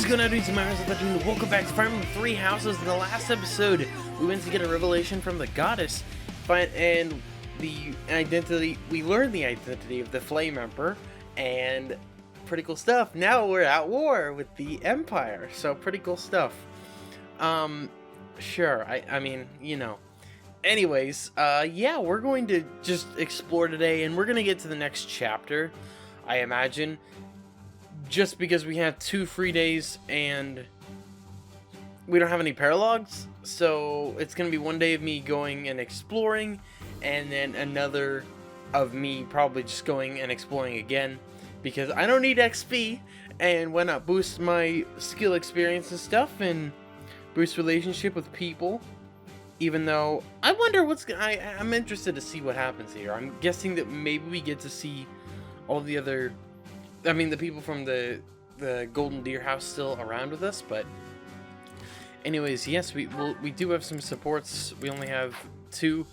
going on, dudes and Myers? Welcome back to Fire Emblem Three Houses. In the last episode, we went to get a revelation from the goddess, and the identity. We learned the identity of the Flame Emperor, and pretty cool stuff. Now we're at war with the Empire, so pretty cool stuff. Sure. I mean, you know. Anyways, yeah, we're going to just explore today, and we're gonna get to the next chapter, I imagine. Just because we have 2 free days and we don't have any paralogs, so it's gonna be one day of me going and exploring, and then another of me probably just going and exploring again, because I don't need XP, and why not boost my skill experience and stuff, and boost relationship with people. Even though I wonder I'm interested to see what happens here. I'm guessing that maybe we get to see all the other. I mean, the people from the Golden Deer House still around with us, but anyways, yes, we do have some supports. We only have 2,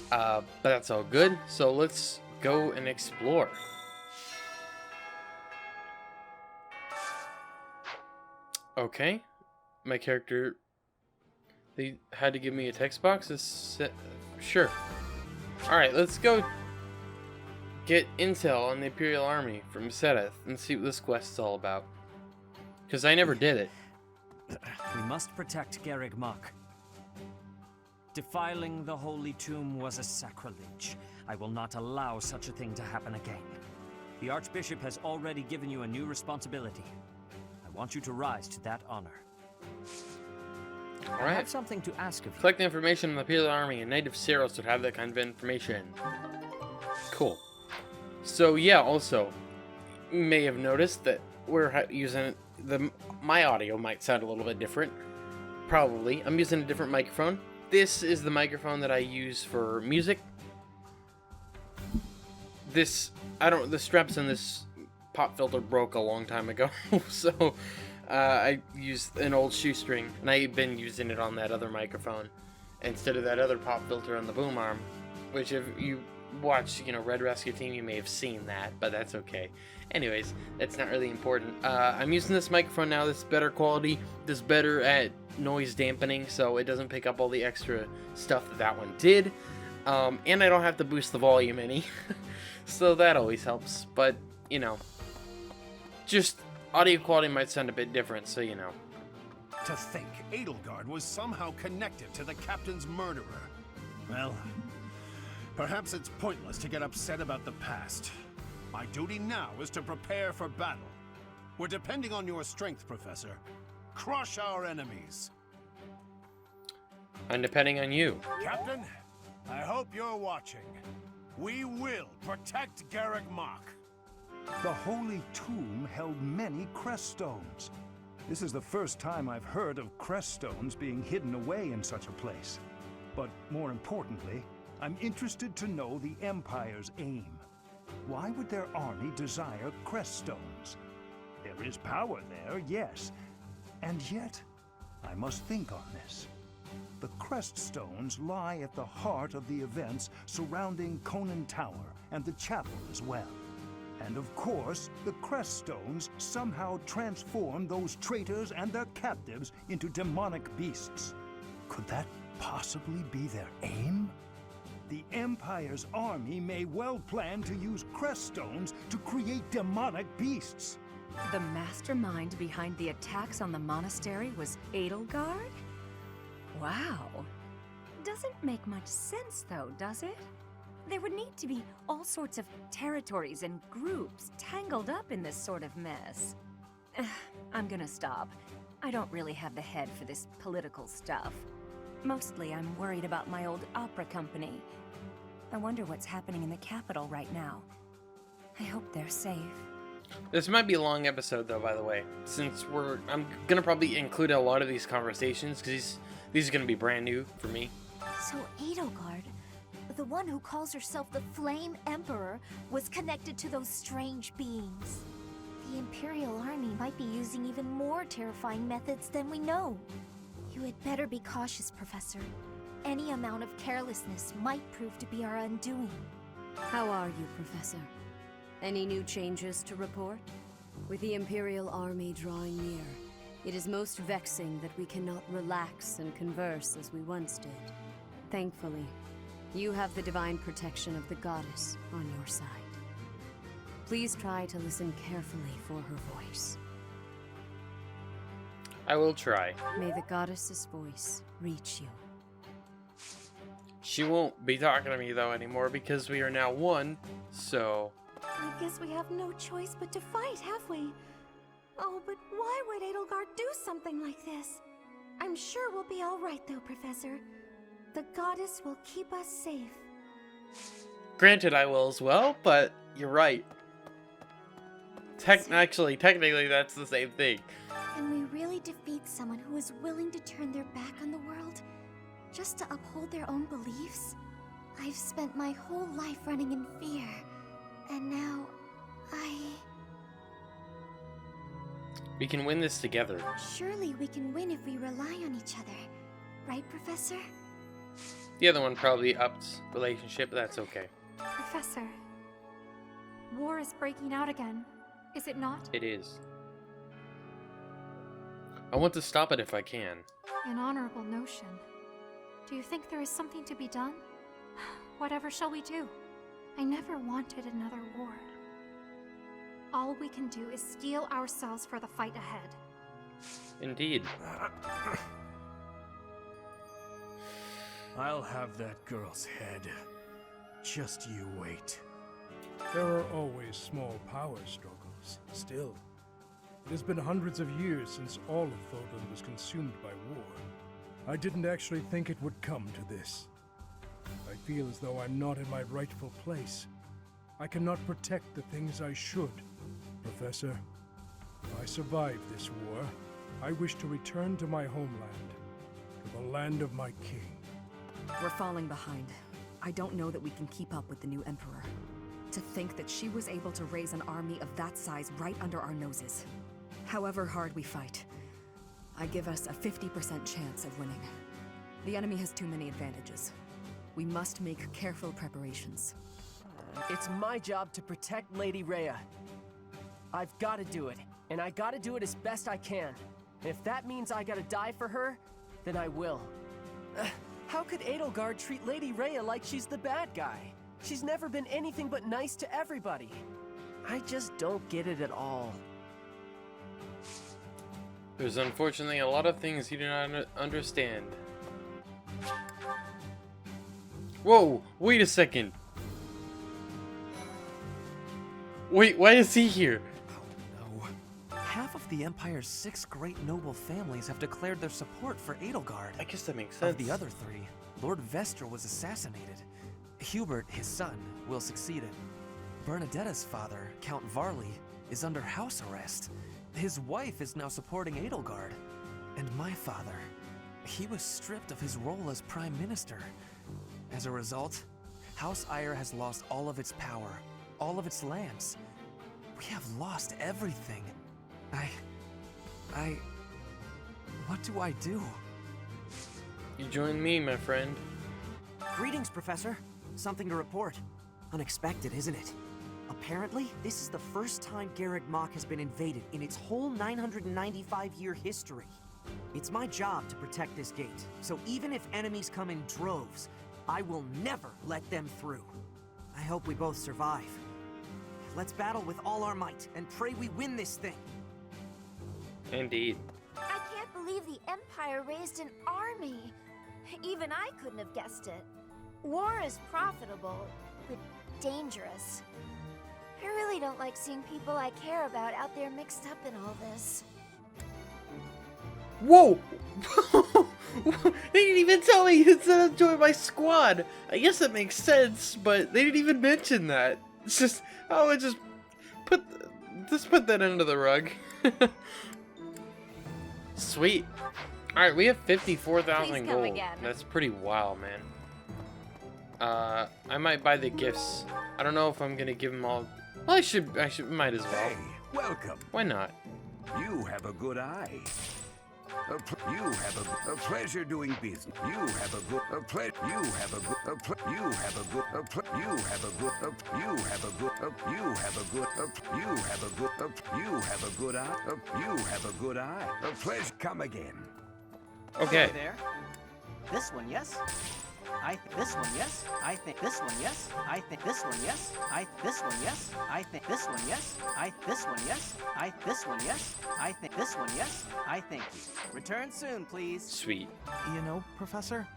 but that's all good. So let's go and explore. Okay, my character. They had to give me a text box. Sure. All right, let's go. Get intel on the Imperial Army from Seteth and see what this quest is all about. Because I never did it. We must protect GARREG MACH. Defiling the Holy Tomb was a sacrilege. I will not allow such a thing to happen again. The Archbishop has already given you a new responsibility. I want you to rise to that honor. Alright. I have something to ask of you. Collect the information on the Imperial Army, and native Ceros would have that kind of information. Cool. So yeah, also, you may have noticed that we're using my audio might sound a little bit different. Probably. I'm using a different microphone. This is the microphone that I use for music. The straps in this pop filter broke a long time ago, so I used an old shoestring, and I've been using it on that other microphone instead of that other pop filter on the boom arm, which if you watch, Red Rescue Team, you may have seen that, but that's okay. Anyways, that's not really important. I'm using this microphone now. This better quality. This better at noise dampening, so it doesn't pick up all the extra stuff that one did. And I don't have to boost the volume any, so that always helps. But just audio quality might sound a bit different, so To think Edelgard was somehow connected to the captain's murderer. Well, perhaps it's pointless to get upset about the past. My duty now is to prepare for battle. We're depending on your strength, Professor. Crush our enemies. I'm depending on you. Captain, I hope you're watching. We will protect GARREG MACH. The Holy Tomb held many crest stones. This is the first time I've heard of crest stones being hidden away in such a place. But more importantly, I'm interested to know the Empire's aim. Why would their army desire crest stones? There is power there, yes. And yet, I must think on this. The crest stones lie at the heart of the events surrounding Conan Tower and the chapel as well. And of course, the crest stones somehow transform those traitors and their captives into demonic beasts. Could that possibly be their aim? The Empire's army may well plan to use crest stones to create demonic beasts. The mastermind behind the attacks on the monastery was Edelgard? Wow. Doesn't make much sense though, does it? There would need to be all sorts of territories and groups tangled up in this sort of mess. I'm gonna stop. I don't really have the head for this political stuff. Mostly I'm worried about my old opera company. I wonder what's happening in the capital right now. I hope they're safe. This might be a long episode, though, by the way, since I'm gonna probably include a lot of these conversations, because these are gonna be brand new for me. So Edelgard, the one who calls herself the Flame Emperor, was connected to those strange beings. The Imperial Army might be using even more terrifying methods than we know. You had better be cautious, Professor. Any amount of carelessness might prove to be our undoing. How are you, Professor? Any new changes to report? With the Imperial Army drawing near, It is most vexing that we cannot relax and converse as we once did. Thankfully, you have the divine protection of the goddess on your side. Please try to listen carefully for her voice. I will try. May the goddess's voice reach you. She won't be talking to me though anymore because we are now one, so... I guess we have no choice but to fight, have we? Oh, but why would Edelgard do something like this? I'm sure we'll be alright though, Professor. The goddess will keep us safe. Granted, I will as well, but you're right. Technically, that's the same thing. Can we really defeat someone who is willing to turn their back on the world just to uphold their own beliefs? I've spent my whole life running in fear, and now We can win this together. Surely we can win if we rely on each other. Right, Professor? The other one probably upped relationship, but that's okay. Professor, war is breaking out again, is it not? It is. I want to stop it if I can. An honorable notion. Do you think there is something to be done? Whatever shall we do? I never wanted another war. All we can do is steel ourselves for the fight ahead. Indeed. I'll have that girl's head. Just you wait. There are always small power struggles, still. It has been hundreds of years since all of Fodlan was consumed by war. I didn't actually think it would come to this. I feel as though I'm not in my rightful place. I cannot protect the things I should. Professor, if I survive this war, I wish to return to my homeland, to the land of my king. We're falling behind. I don't know that we can keep up with the new Emperor. To think that she was able to raise an army of that size right under our noses. However hard we fight, I give us a 50% chance of winning. The enemy has too many advantages. We must make careful preparations. It's my job to protect Lady Rhea. I've gotta do it, and I gotta do it as best I can. And if that means I gotta die for her, then I will. How could Edelgard treat Lady Rhea like she's the bad guy? She's never been anything but nice to everybody. I just don't get it at all. There's unfortunately a lot of things you do not understand. Whoa, wait a second. Wait, why is he here? Oh no. Half of the Empire's 6 great noble families have declared their support for Edelgard. I guess that makes sense. Of the other 3, Lord Vestra was assassinated. Hubert, his son, will succeed him. Bernadetta's father, Count Varley, is under house arrest. His wife is now supporting Edelgard. And my father, he was stripped of his role as Prime Minister. As a result, House Eyre has lost all of its power, all of its lands. We have lost everything. What do I do? You join me, my friend. Greetings, Professor. Something to report. Unexpected, isn't it? Apparently, this is the first time GARREG MACH has been invaded in its whole 995-year history. It's my job to protect this gate, so even if enemies come in droves, I will never let them through. I hope we both survive. Let's battle with all our might and pray we win this thing. Indeed. I can't believe the Empire raised an army. Even I couldn't have guessed it. War is profitable, but dangerous. I really don't like seeing people I care about out there mixed up in all this. Whoa! They didn't even tell me to join my squad. I guess that makes sense, but they didn't even mention that. It's just, oh, just put that under the rug. Sweet. All right, we have 54,000 gold. Again. That's pretty wild, man. I might buy the gifts. I don't know if I'm gonna give them all. Well, I might as well. Hey, welcome. Why not? You have a good eye. You have a pleasure doing business. You have a good a ple You have a good a ple You have a good a ple You have a good a You have a good a You have a good a You have a good a You have a good eye. You have a good eye. A pleasure. Come again. Okay. Hello there. This one, yes? This one, yes? I think this one, yes? I think this one, yes? This one, yes? I think this one, yes? This one, yes? This one, yes? I think this one, yes? Thank you. Return soon, please. Sweet. You know, Professor,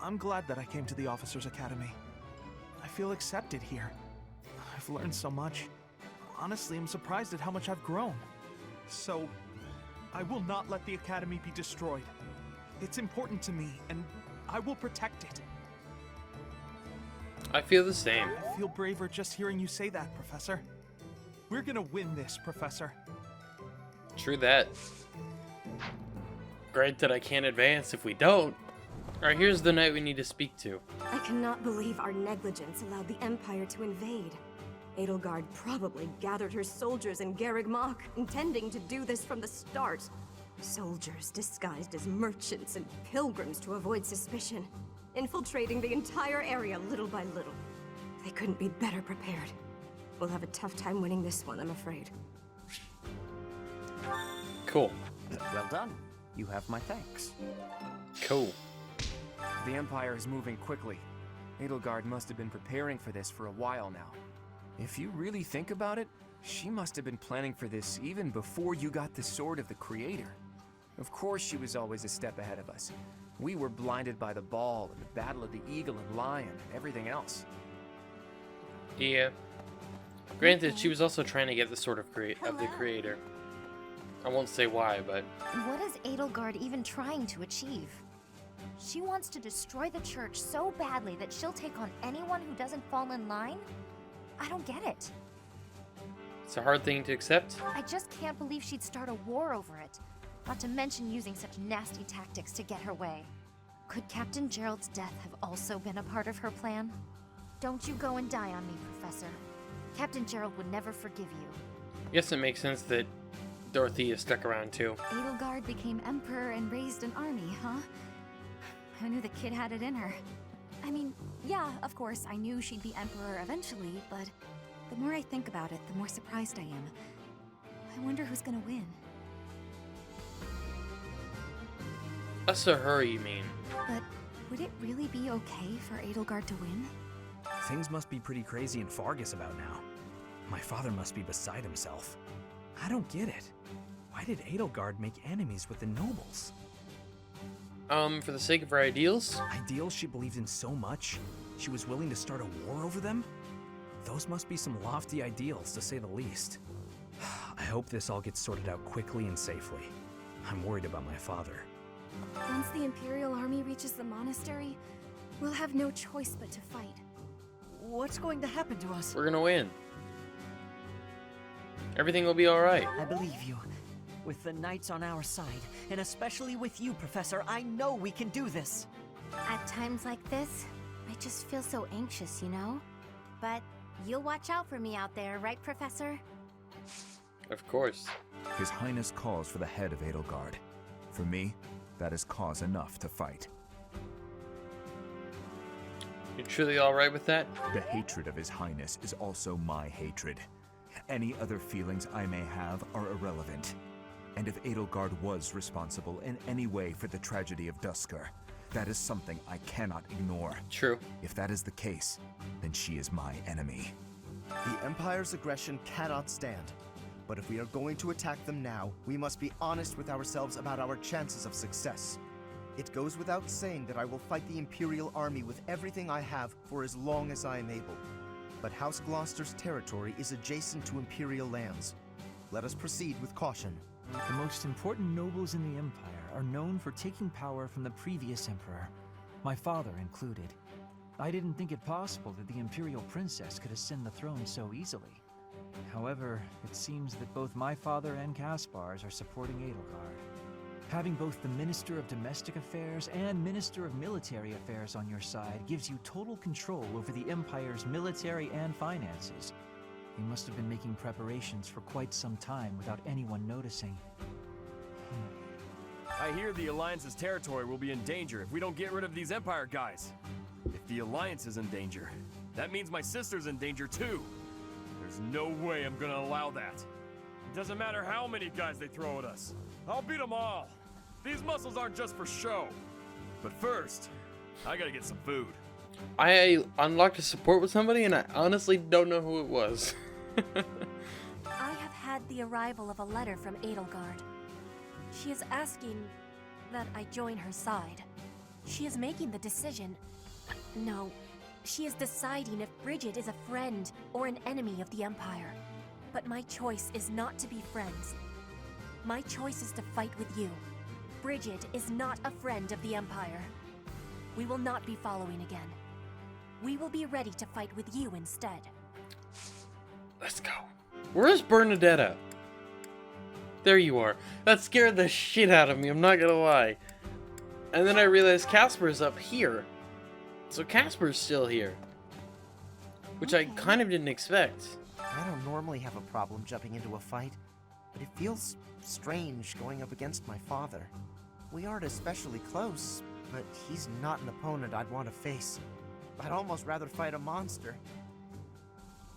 I'm glad that I came to the Officers Academy. I feel accepted here. I've learned so much. Honestly, I'm surprised at how much I've grown. So, I will not let the Academy be destroyed. It's important to me, and I will protect it. I feel the same. I feel braver just hearing you say that, Professor. We're gonna win this, Professor. True that. Granted, I can't advance if we don't. Alright, here's the knight we need to speak to. I cannot believe our negligence allowed the Empire to invade. Edelgard probably gathered her soldiers in GARREG MACH, intending to do this from the start. Soldiers disguised as merchants and pilgrims to avoid suspicion, infiltrating the entire area little by little. They couldn't be better prepared. We'll have a tough time winning this one, I'm afraid. Cool. Well done. You have my thanks. Cool. The Empire is moving quickly. Edelgard must have been preparing for this for a while now. If you really think about it, she must have been planning for this even before you got the Sword of the Creator. Of course she was always a step ahead of us. We were blinded by the ball and the Battle of the Eagle and Lion and everything else. Yeah. Granted, she was also trying to get the Sword of the Creator. I won't say why, but... What is Edelgard even trying to achieve? She wants to destroy the church so badly that she'll take on anyone who doesn't fall in line? I don't get it. It's a hard thing to accept. I just can't believe she'd start a war over it. Not to mention using such nasty tactics to get her way. Could Captain Gerald's death have also been a part of her plan? Don't you go and die on me, Professor. Captain Gerald would never forgive you. Guess it makes sense that Dorothea stuck around too. Edelgard became emperor and raised an army, huh? Who knew the kid had it in her? I mean, yeah, of course, I knew she'd be emperor eventually, but the more I think about it, the more surprised I am. I wonder who's gonna win. Us or her, you mean? But would it really be okay for Edelgard to win? Things must be pretty crazy in Fargus about now. My father must be beside himself. I don't get it. Why did Edelgard make enemies with the nobles? For the sake of her ideals? Ideals she believed in so much? She was willing to start a war over them? Those must be some lofty ideals, to say the least. I hope this all gets sorted out quickly and safely. I'm worried about my father. Once the Imperial Army reaches the monastery, we'll have no choice but to fight. What's going to happen to us? We're gonna win. Everything will be alright. I believe you. With the knights on our side, and especially with you, Professor, I know we can do this. At times like this, I just feel so anxious, you know? But you'll watch out for me out there, right, Professor? Of course. His Highness calls for the head of Edelgard. For me, that is cause enough to fight. You're truly alright with that? The hatred of His Highness is also my hatred. Any other feelings I may have are irrelevant. And if Edelgard was responsible in any way for the tragedy of Duscur, that is something I cannot ignore. True. If that is the case, then she is my enemy. The Empire's aggression cannot stand. But if we are going to attack them now, we must be honest with ourselves about our chances of success. It goes without saying that I will fight the Imperial Army with everything I have for as long as I am able. But House Gloucester's territory is adjacent to Imperial lands. Let us proceed with caution. The most important nobles in the Empire are known for taking power from the previous Emperor, my father included. I didn't think it possible that the Imperial Princess could ascend the throne so easily. However, it seems that both my father and Caspar's are supporting Edelgard. Having both the Minister of Domestic Affairs and Minister of Military Affairs on your side gives you total control over the Empire's military and finances. They must have been making preparations for quite some time without anyone noticing. I hear the Alliance's territory will be in danger if we don't get rid of these Empire guys. If the Alliance is in danger, that means my sister's in danger too. There's no way I'm gonna allow that. It doesn't matter how many guys they throw at us. I'll beat them all. These muscles aren't just for show. But first, I gotta get some food. I unlocked a support with somebody and I honestly don't know who it was. I have had the arrival of a letter from Edelgard. She is asking that I join her side. She is making the decision. No, she is deciding if Bridget is a friend or an enemy of the Empire. But my choice is not to be friends. My choice is to fight with you. Bridget is not a friend of the Empire. We will not be following again. We will be ready to fight with you instead. Let's go. Where's Bernadetta? There you are. That scared the shit out of me, I'm not gonna lie. And then I realized Casper's up here. So Casper's still here. Which I kind of didn't expect. I don't normally have a problem jumping into a fight, but it feels strange going up against my father. We aren't especially close, but he's not an opponent I'd want to face. I'd almost rather fight a monster.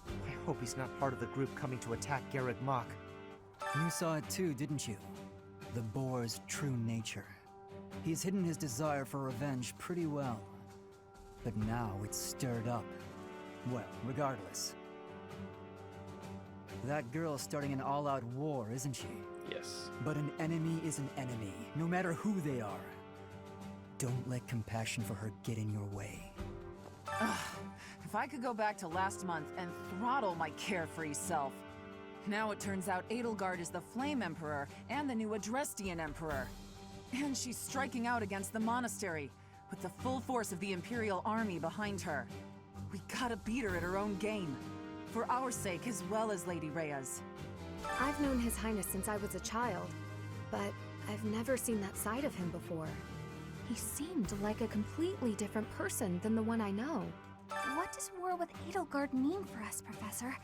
I hope he's not part of the group coming to attack GARREG MACH. You saw it too, didn't you? The boar's true nature. He's hidden his desire for revenge pretty well. But now it's stirred up. Well, regardless. That girl's starting an all-out war, isn't she? Yes. But an enemy is an enemy, no matter who they are. Don't let compassion for her get in your way. Ugh, if I could go back to last month and throttle my carefree self. Now it turns out Edelgard is the Flame Emperor and the new Adrestian Emperor. And she's striking out against the monastery, with the full force of the Imperial army behind her. We gotta beat her at her own game, for our sake as well as Lady Rhea's. I've known His Highness since I was a child, but I've never seen that side of him before. He seemed like a completely different person than the one I know. What does war with Edelgard mean for us, Professor?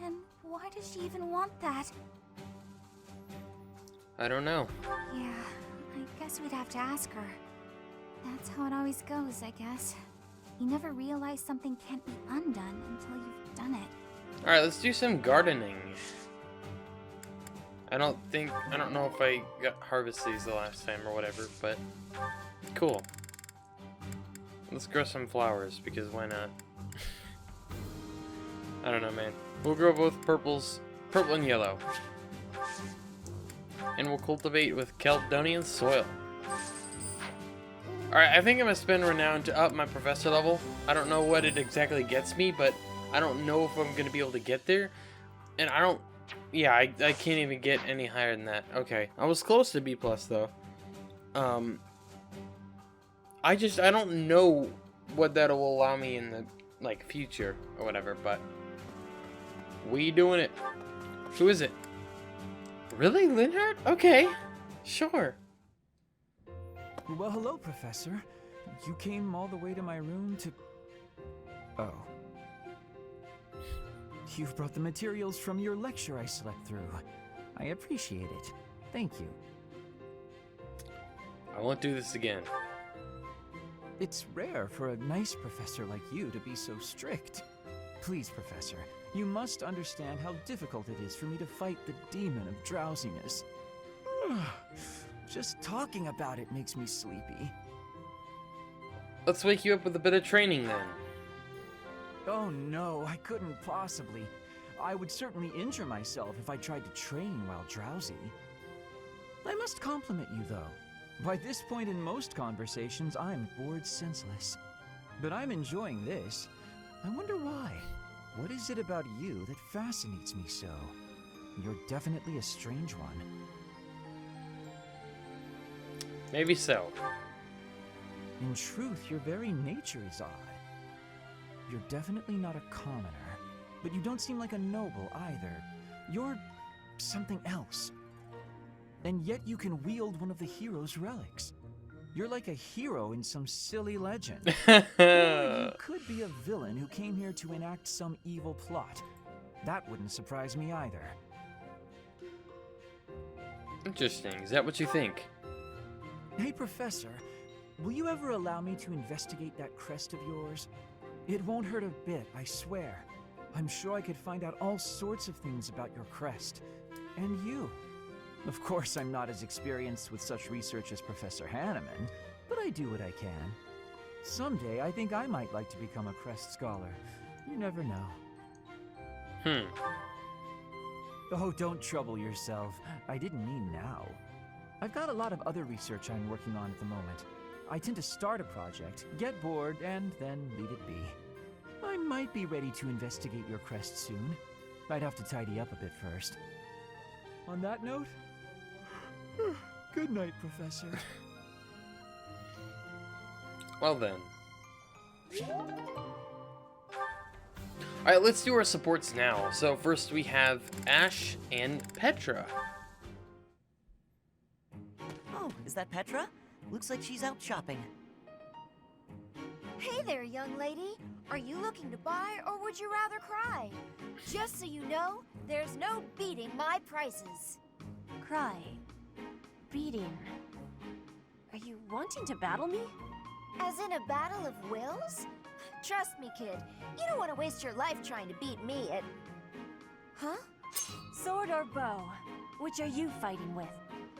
And why does she even want that? I don't know. Yeah, I guess we'd have to ask her. That's how it always goes, I guess. You never realize something can't be undone until you've done it. Alright, let's do some gardening. I don't know if I got harvest these the last time or whatever, but cool. Let's grow some flowers, because why not? I don't know, man. We'll grow both purple and yellow. And we'll cultivate with Caledonian soil. Alright, I think I'm gonna spend renown to up my professor level. I don't know what it exactly gets me, but I don't know if I'm gonna be able to get there. And I don't... Yeah, I can't even get any higher than that. Okay, I was close to B+ though. I don't know what that will allow me in the, like, future or whatever, but... We doing it. Who is it? Really, Linhardt? Okay, sure. Well, hello, Professor. You came all the way to my room to... Oh. You've brought the materials from your lecture I slept through. I appreciate it. Thank you. I won't do this again. It's rare for a nice professor like you to be so strict. Please, Professor, you must understand how difficult it is for me to fight the demon of drowsiness. Just talking about it makes me sleepy. Let's wake you up with a bit of training then. Oh no, I couldn't possibly. I would certainly injure myself if I tried to train while drowsy. I must compliment you though. By this point in most conversations, I'm bored senseless. But I'm enjoying this. I wonder why. What is it about you that fascinates me so? You're definitely a strange one. Maybe so. In truth, your very nature is odd. You're definitely not a commoner, but you don't seem like a noble either. You're something else. And yet you can wield one of the hero's relics. You're like a hero in some silly legend. Or you could be a villain who came here to enact some evil plot. That wouldn't surprise me either. Interesting. Is that what you think? Hey, Professor, will you ever allow me to investigate that crest of yours? It won't hurt a bit, I swear. I'm sure I could find out all sorts of things about your crest. And you. Of course, I'm not as experienced with such research as Professor Hanneman, but I do what I can. Someday, I think I might like to become a crest scholar. You never know. Oh, don't trouble yourself. I didn't mean now. I've got a lot of other research I'm working on at the moment. I tend to start a project, get bored, and then leave it be. I might be ready to investigate your crest soon. I'd have to tidy up a bit first. On that note, good night, Professor. Well then. Alright, let's do our supports now. So first we have Ash and Petra. Oh, is that Petra? Looks like she's out shopping. Hey there, young lady. Are you looking to buy, or would you rather cry? Just so you know, there's no beating my prices. Cry. Beating. Are you wanting to battle me? As in a battle of wills? Trust me, kid. You don't want to waste your life trying to beat me at... Huh? Sword or bow? Which are you fighting with?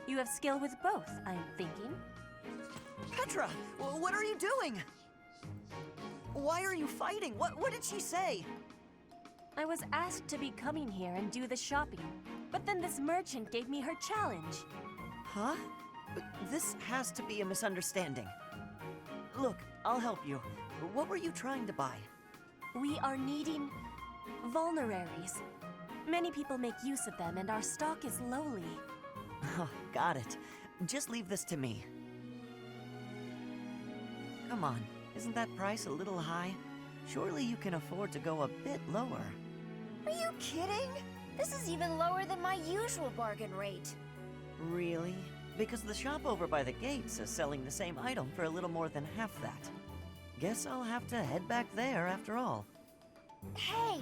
You have skill with both, I'm thinking. Petra, what are you doing? Why are you fighting? What did she say? I was asked to be coming here and do the shopping, but then this merchant gave me her challenge. Huh? This has to be a misunderstanding. Look, I'll help you. What were you trying to buy? We are needing vulneraries. Many people make use of them, and our stock is lowly. Oh, got it. Just leave this to me. Come on, isn't that price a little high? Surely you can afford to go a bit lower. Are you kidding? This is even lower than my usual bargain rate. Really? Because the shop over by the gates is selling the same item for a little more than half that. Guess I'll have to head back there after all. Hey,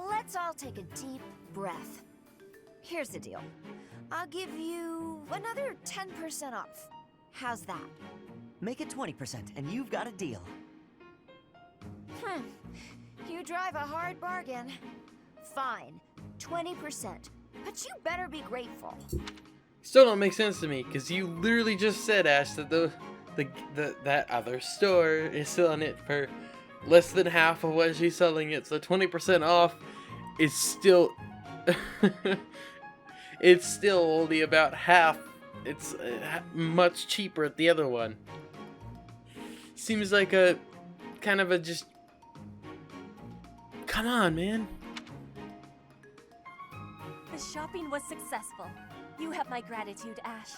let's all take a deep breath. Here's the deal. I'll give you another 10% off. How's that? Make it 20% and you've got a deal. You drive a hard bargain. Fine, 20%. But you better be grateful. Still don't make sense to me, because you literally just said, Ash, that that other store is selling it for less than half of what she's selling it, so 20% off is still it's still only about half. It's much cheaper at the other one. Seems like a kind of a just, come on, man. The shopping was successful. You have my gratitude, Ash.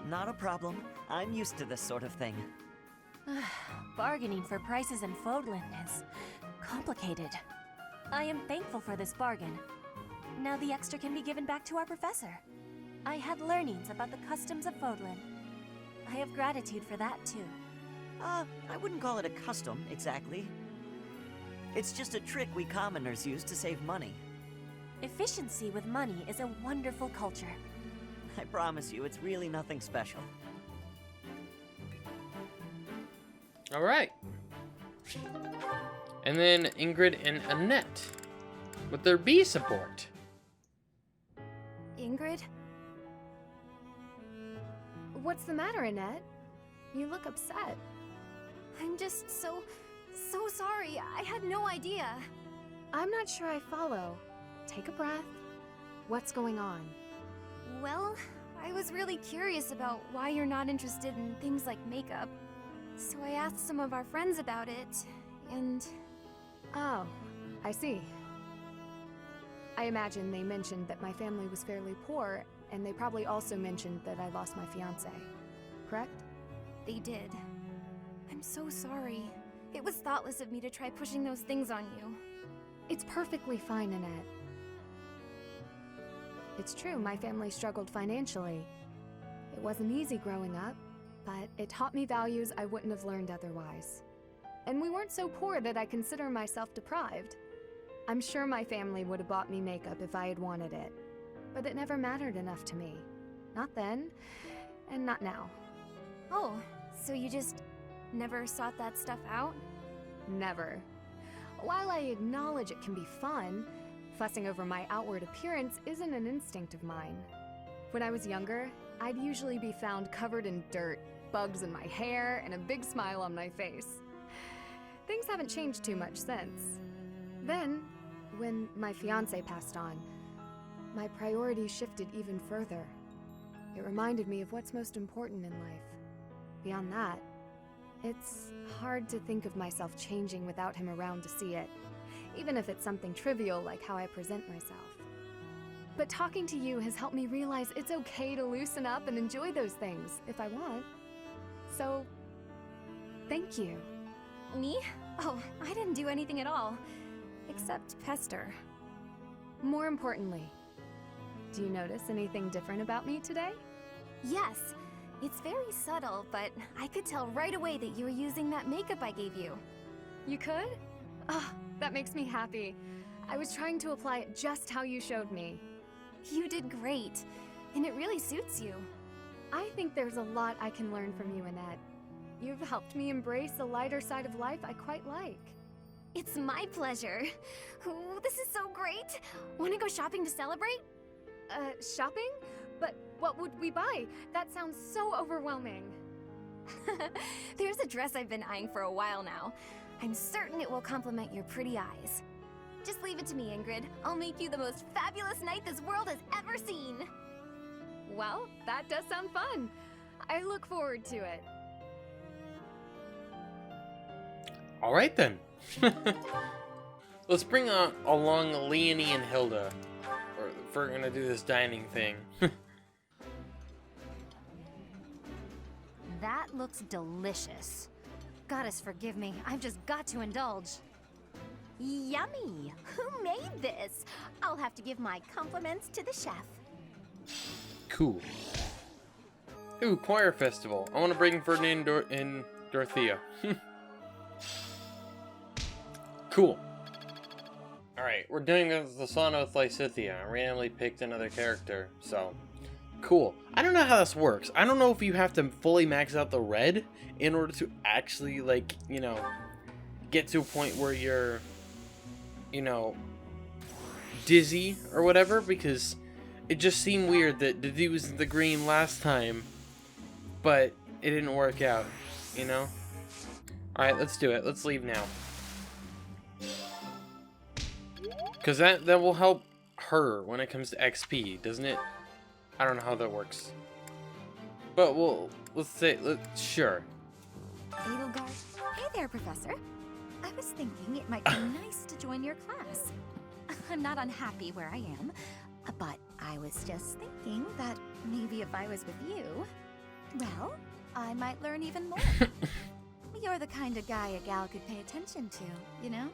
Not a problem. I'm used to this sort of thing. Bargaining for prices in Fodlan is complicated. I am thankful for this bargain. Now the extra can be given back to our professor. I had learnings about the customs of Fodlan. I have gratitude for that, too. I wouldn't call it a custom, exactly. It's just a trick we commoners use to save money. Efficiency with money is a wonderful culture. I promise you, it's really nothing special. Alright. And then Ingrid and Annette with their B support. Ingrid? What's the matter, Annette? You look upset. I'm just so sorry. I had no idea. I'm not sure I follow. Take a breath. What's going on? Well, I was really curious about why you're not interested in things like makeup. So I asked some of our friends about it, and... Oh, I see. I imagine they mentioned that my family was fairly poor, and they probably also mentioned that I lost my fiancé. Correct? They did. I'm so sorry. It was thoughtless of me to try pushing those things on you. It's perfectly fine, Annette. It's true, my family struggled financially. It wasn't easy growing up, but it taught me values I wouldn't have learned otherwise. And we weren't so poor that I consider myself deprived. I'm sure my family would have bought me makeup if I had wanted it, but it never mattered enough to me. Not then, and not now. Oh, so you just never sought that stuff out? Never. While I acknowledge it can be fun, fussing over my outward appearance isn't an instinct of mine. When I was younger, I'd usually be found covered in dirt, bugs in my hair, and a big smile on my face. Things haven't changed too much since. Then, when my fiancé passed on, my priorities shifted even further. It reminded me of what's most important in life. Beyond that, it's hard to think of myself changing without him around to see it, even if it's something trivial like how I present myself. But talking to you has helped me realize it's okay to loosen up and enjoy those things if I want. So, thank you. Me? Oh, I didn't do anything at all. Except pester. More importantly, do you notice anything different about me today? Yes. It's very subtle, but I could tell right away that you were using that makeup I gave you. You could? Oh, that makes me happy. I was trying to apply it just how you showed me. You did great, and it really suits you. I think there's a lot I can learn from you, Annette. You've helped me embrace a lighter side of life I quite like. It's my pleasure. Ooh, this is so great. Want to go shopping to celebrate? Shopping? But what would we buy? That sounds so overwhelming. There's a dress I've been eyeing for a while now. I'm certain it will complement your pretty eyes. Just leave it to me, Ingrid. I'll make you the most fabulous knight this world has ever seen. Well, that does sound fun. I look forward to it. All right then. Let's bring along Leonie and Hilda. If we're gonna do this dining thing. That looks delicious. Goddess forgive me, I've just got to indulge. Yummy! Who made this? I'll have to give my compliments to the chef. Cool. Ooh, choir festival. I want to bring Ferdinand and Dorothea. Cool. Alright, we're doing the Song of Lysithea. I randomly picked another character, so... Cool. I don't know how this works. I don't know if you have to fully max out the red in order to actually, like, you know, get to a point where you're, you know, dizzy or whatever, because it just seemed weird that the dude was the green last time, but it didn't work out, you know? Alright, let's do it. Let's leave now. Because that will help her when it comes to XP, doesn't it? I don't know how that works. But sure. Edelgard. Hey there, Professor. I was thinking it might be nice to join your class. I'm not unhappy where I am, but I was just thinking that maybe if I was with you, well, I might learn even more. You're the kind of guy a gal could pay attention to, you know?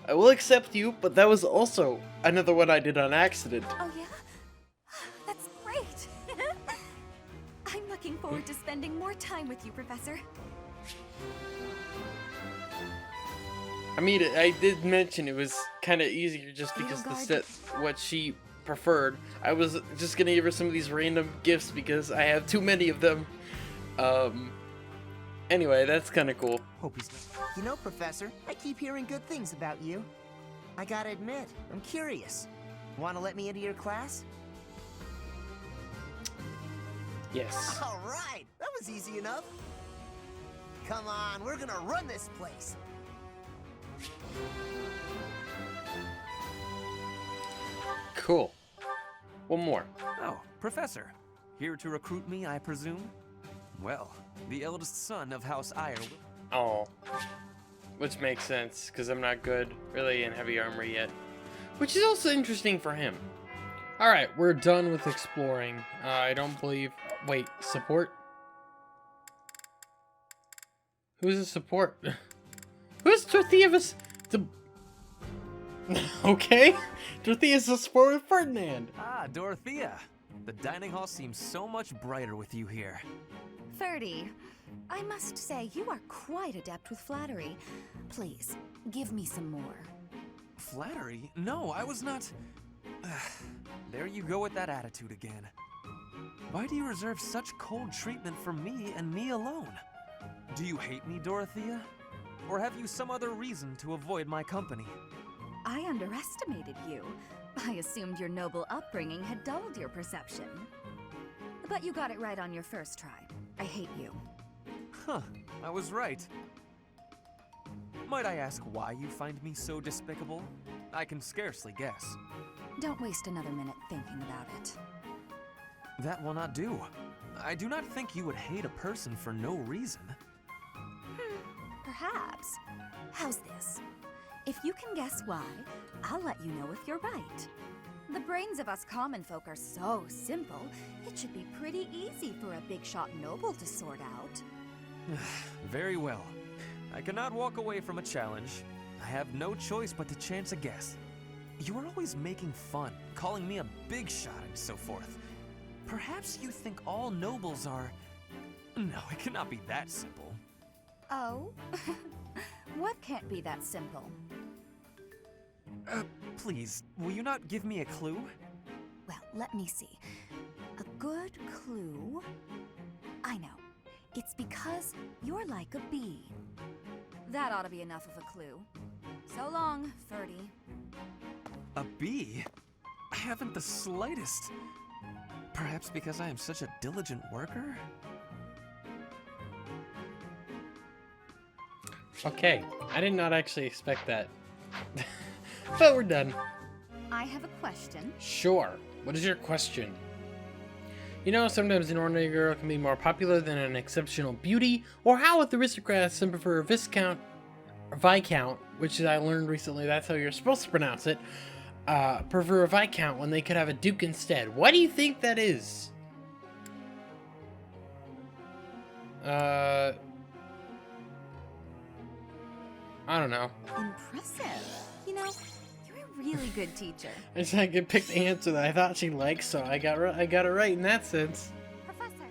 I will accept you, but that was also another one I did on accident. Oh yeah? That's great! I'm looking forward to spending more time with you, Professor. I mean, I did mention it was kind of easier just because the set what she preferred. I was just gonna give her some of these random gifts because I have too many of them. Anyway, that's kind of cool. Hope he's... You know, Professor, I keep hearing good things about you. I gotta admit, I'm curious. Want to let me into your class? Yes. All right, that was easy enough. Come on, we're gonna run this place. Cool. One more. Oh, Professor. Here to recruit me, I presume? Well, the eldest son of House Ire. Oh. Which makes sense, because I'm not good, really, in heavy armor yet. Which is also interesting for him. Alright, we're done with exploring. I don't believe... Wait, support? Who's a support? Who's Dorothea's... Okay. Dorothea's a support with Ferdinand. Ah, Dorothea. The dining hall seems so much brighter with you here. Ferdy, I must say you are quite adept with flattery. Please, give me some more. Flattery? No, I was not... There you go with that attitude again. Why do you reserve such cold treatment for me and me alone? Do you hate me, Dorothea? Or have you some other reason to avoid my company? I underestimated you. I assumed your noble upbringing had dulled your perception. But you got it right on your first try. I hate you. Huh, I was right. Might I ask why you find me so despicable? I can scarcely guess. Don't waste another minute thinking about it. That will not do. I do not think you would hate a person for no reason. Perhaps. How's this? If you can guess why, I'll let you know if you're right. The brains of us common folk are so simple, it should be pretty easy for a big shot noble to sort out. Very well. I cannot walk away from a challenge. I have no choice but to chance a guess. You are always making fun, calling me a big shot and so forth. Perhaps you think all nobles are... No, it cannot be that simple. Oh? What can't be that simple? Please, will you not give me a clue? Well, let me see. A good clue? I know. It's because you're like a bee. That ought to be enough of a clue. So long, Ferdy. A bee? I haven't the slightest. Perhaps because I am such a diligent worker? Okay, I did not actually expect that. But we're done. I have a question. Sure. What is your question? You know, sometimes an ordinary girl can be more popular than an exceptional beauty, or how with aristocrats some prefer a viscount, or viscount, which I learned recently that's how you're supposed to pronounce it, prefer a viscount when they could have a duke instead. Why do you think that is? I don't know. Impressive. You know, you're a really good teacher. I just had to pick the answer that I thought she liked, so I got it right in that sense. Professor.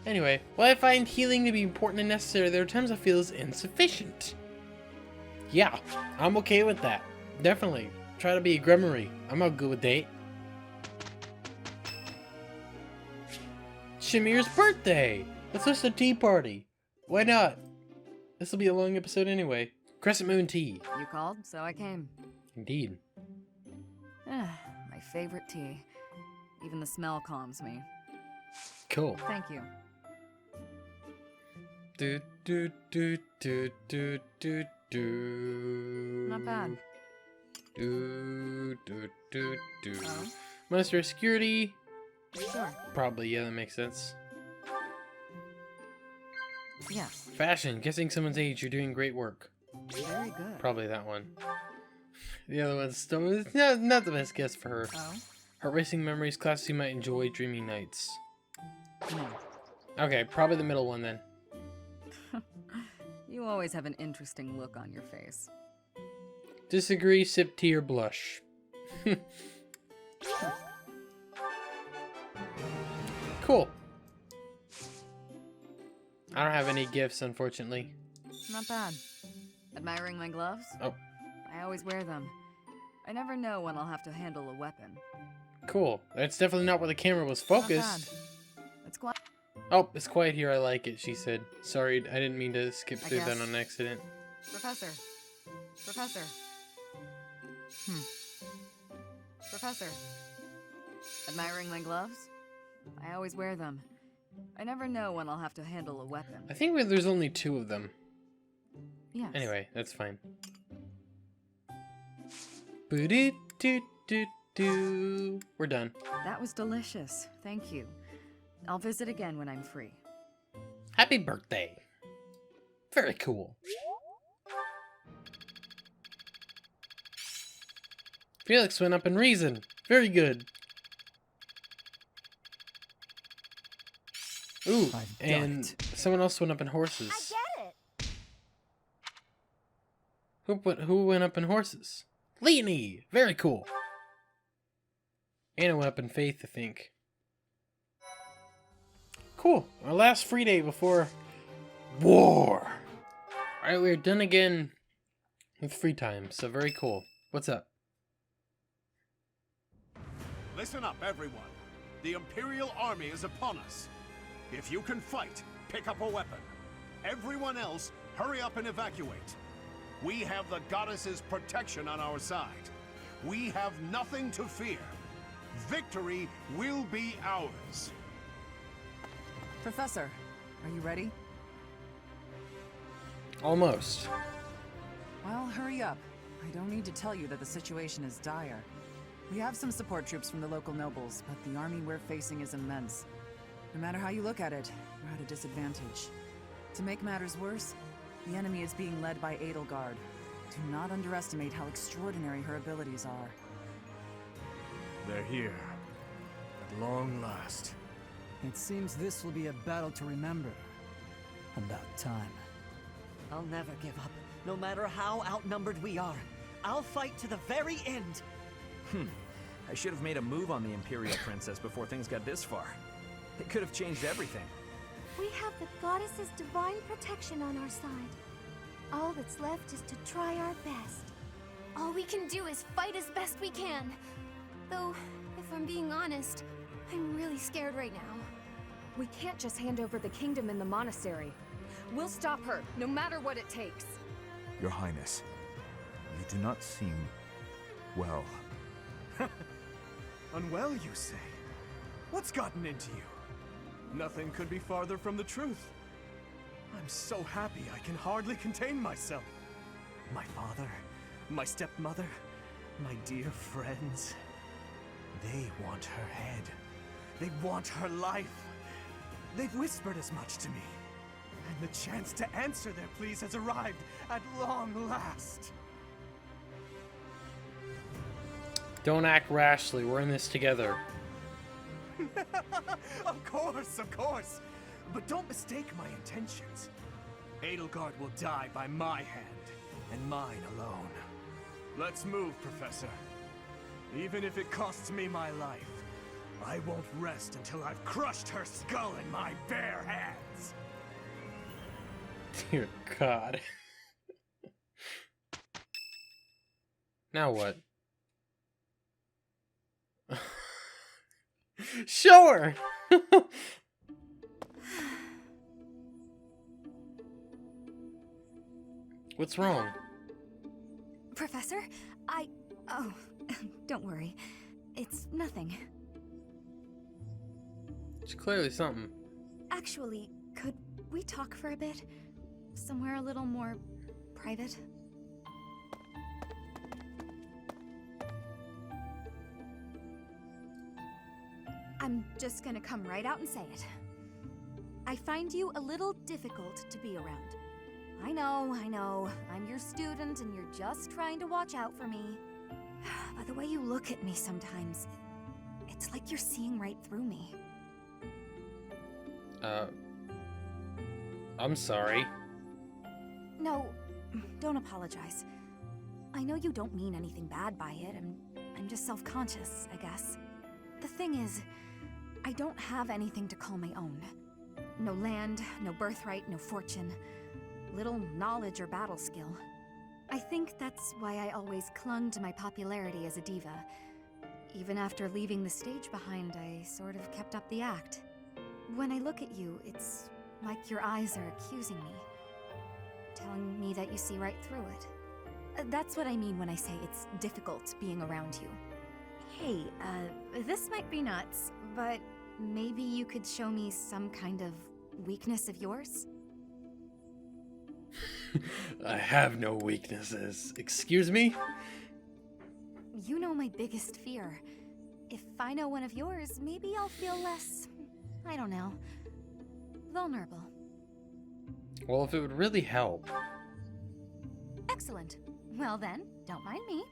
Anyway, while I find healing to be important and necessary, there are times I feel it's insufficient. Yeah, I'm okay with that. Definitely. Try to be a grummery. I'm all good with date. Shamir's birthday! Let's host a tea party. Why not? This will be a long episode anyway. Crescent Moon tea. You called, so I came. Indeed. My favorite tea. Even the smell calms me. Cool. Thank you. Do do do do do do do. Not bad. Do do do do. Oh? Monster security. Sure. Probably, yeah, that makes sense. Yes. Fashion, guessing someone's age, you're doing great work. Very good. Probably that one. The other one's still not the best guess for her. Oh? Heart racing memories, classes you might enjoy, dreamy nights. No. Okay, probably the middle one then. You always have an interesting look on your face. Disagree, sip tea, or blush. Cool. I don't have any gifts, unfortunately. Not bad. Admiring my gloves? Oh. I always wear them. I never know when I'll have to handle a weapon. Cool. That's definitely not where the camera was focused. It's quiet. Oh, it's quiet here. I like it, she said. Sorry, I didn't mean to skip through that on accident. Professor. Professor. Professor. Admiring my gloves? I always wear them. I never know when I'll have to handle a weapon. I think there's only 2 of them. Yes. Anyway, that's fine. Boo-doo-doo-doo-doo. We're done. That was delicious. Thank you. I'll visit again when I'm free. Happy birthday. Very cool. Felix went up in reason. Very good. Ooh, and someone else went up in horses. I get it. Who went up in horses? Leonie! Very cool. Anna went up in faith, I think. Cool. Our last free day before war. Alright, we're done again with free time, so very cool. What's up? Listen up, everyone. The Imperial army is upon us. If you can fight, pick up a weapon. Everyone else, hurry up and evacuate. We have the goddess's protection on our side. We have nothing to fear. Victory will be ours. Professor, are you ready? Almost. Well, hurry up. I don't need to tell you that the situation is dire. We have some support troops from the local nobles, but the army we're facing is immense. No matter how you look at it, we're at a disadvantage. To make matters worse, the enemy is being led by Edelgard. Do not underestimate how extraordinary her abilities are. They're here. At long last. It seems this will be a battle to remember. About time. I'll never give up, no matter how outnumbered we are. I'll fight to the very end. I should have made a move on the Imperial Princess before things got this far. It could have changed everything. We have the goddess's divine protection on our side. All that's left is to try our best. All we can do is fight as best we can. Though, if I'm being honest, I'm really scared right now. We can't just hand over the kingdom in the monastery. We'll stop her, no matter what it takes. Your Highness, you do not seem well. Unwell, you say? What's gotten into you? Nothing could be farther from the truth. I'm so happy I can hardly contain myself. My father, my stepmother, my dear friends. They want her head. They want her life. They've whispered as much to me. And the chance to answer their pleas has arrived at long last. Don't act rashly. We're in this together. Of course. But don't mistake my intentions. Edelgard will die by my hand, and mine alone. Let's move, Professor. Even if it costs me my life, I won't rest until I've crushed her skull in my bare hands. Dear God. Now what? Sure! What's wrong? Professor, Oh, don't worry. It's nothing. It's clearly something. Actually, could we talk for a bit? Somewhere a little more private? I'm just gonna come right out and say it. I find you a little difficult to be around. I know. I'm your student and you're just trying to watch out for me. But the way you look at me sometimes, it's like you're seeing right through me. I'm sorry. No, don't apologize. I know you don't mean anything bad by it. I'm just self-conscious, I guess. The thing is, I don't have anything to call my own. No land, no birthright, no fortune. Little knowledge or battle skill. I think that's why I always clung to my popularity as a diva. Even after leaving the stage behind, I sort of kept up the act. When I look at you, it's like your eyes are accusing me. Telling me that you see right through it. That's what I mean when I say it's difficult being around you. Hey, this might be nuts, but maybe you could show me some kind of weakness of yours? I have no weaknesses. Excuse me? You know my biggest fear. If I know one of yours, maybe I'll feel less, I don't know, vulnerable. Well, if it would really help. Excellent. Well then, don't mind me.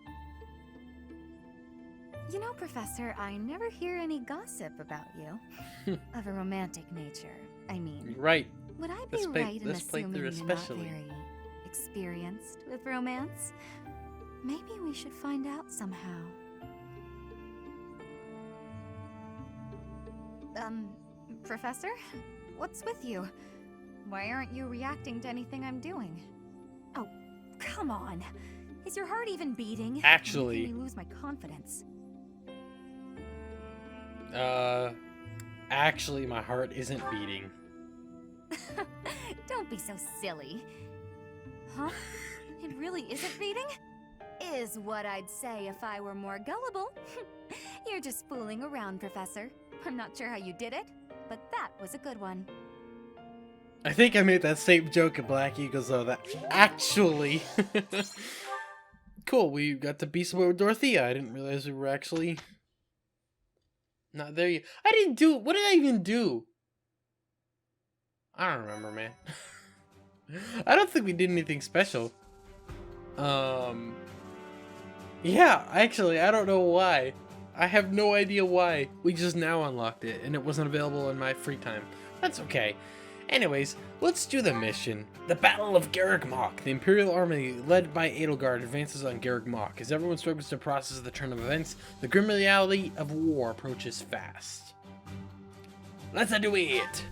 You know, Professor, I never hear any gossip about you. Of a romantic nature, I mean. Right. Would I be right in assuming you're not very experienced with romance? Maybe we should find out somehow. Professor? What's with you? Why aren't you reacting to anything I'm doing? Oh, come on. Is your heart even beating? Actually. You're making me lose my confidence. Actually, my heart isn't beating. Don't be so silly. Huh? It really isn't beating? Is what I'd say if I were more gullible. You're just fooling around, Professor. I'm not sure how you did it, but that was a good one. I think I made that same joke at Black Eagles, though. That actually... Cool, we got to beast mode with Dorothea. I didn't realize we were actually... not there yet. I didn't do... What did I even do? I don't remember, man. I don't think we did anything special. Yeah, actually, I don't know why. I have no idea why. We just now unlocked it, and it wasn't available in my free time. That's okay. Anyways, let's do the mission. The Battle of GARREG Mach. The Imperial Army, led by Edelgard, advances on GARREG Mach. As everyone struggles to process the turn of events, the grim reality of war approaches fast. Let's do it!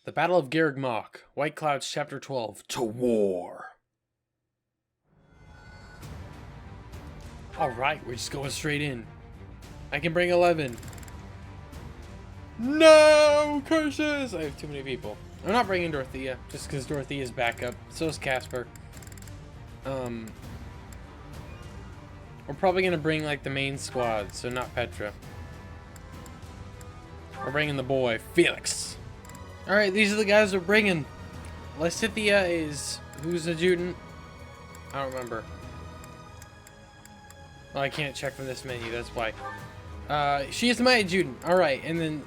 The Battle of GARREG Mach. White Clouds, Chapter 12. To War. Alright, we're just going straight in. I can bring 11. No! Curses! I have too many people. I'm not bringing Dorothea, just because Dorothea's backup. So is Casper. We're probably going to bring, like, the main squad, so not Petra. We're bringing the boy, Felix. Alright, these are the guys we're bringing. Lysithea is... who's the adjutant? I don't remember. Well, I can't check from this menu, that's why. She is my adjutant. Alright, and then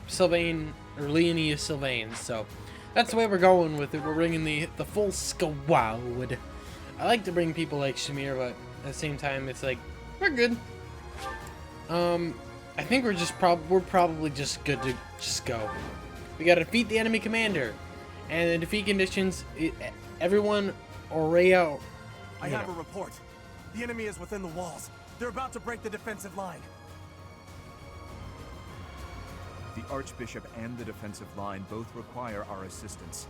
Sylvain, or Leonie is Sylvain, so that's the way we're going with it. We're bringing the full squad. I like to bring people like Shamir, but at the same time, it's like, we're good. I think we're probably just good to just go. We gotta defeat the enemy commander. And the defeat conditions, everyone, Aurea... I have a report. The enemy is within the walls. They're about to break the defensive line. The Archbishop and the defensive line both require our assistance.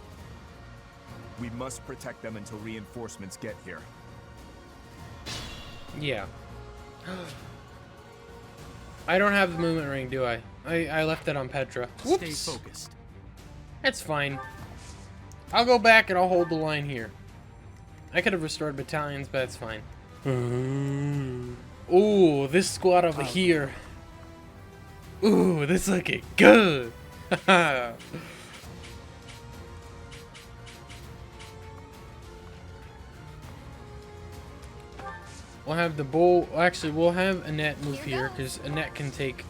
We must protect them until reinforcements get here. Yeah. I don't have the movement ring, do I? I left it on Petra. Whoops. Stay focused. That's fine. I'll go back and I'll hold the line here. I could have restored battalions, but that's fine. Ooh, this squad over here. Ooh, this looking good. We'll have the bull. Actually, we'll have Annette move here because Annette can take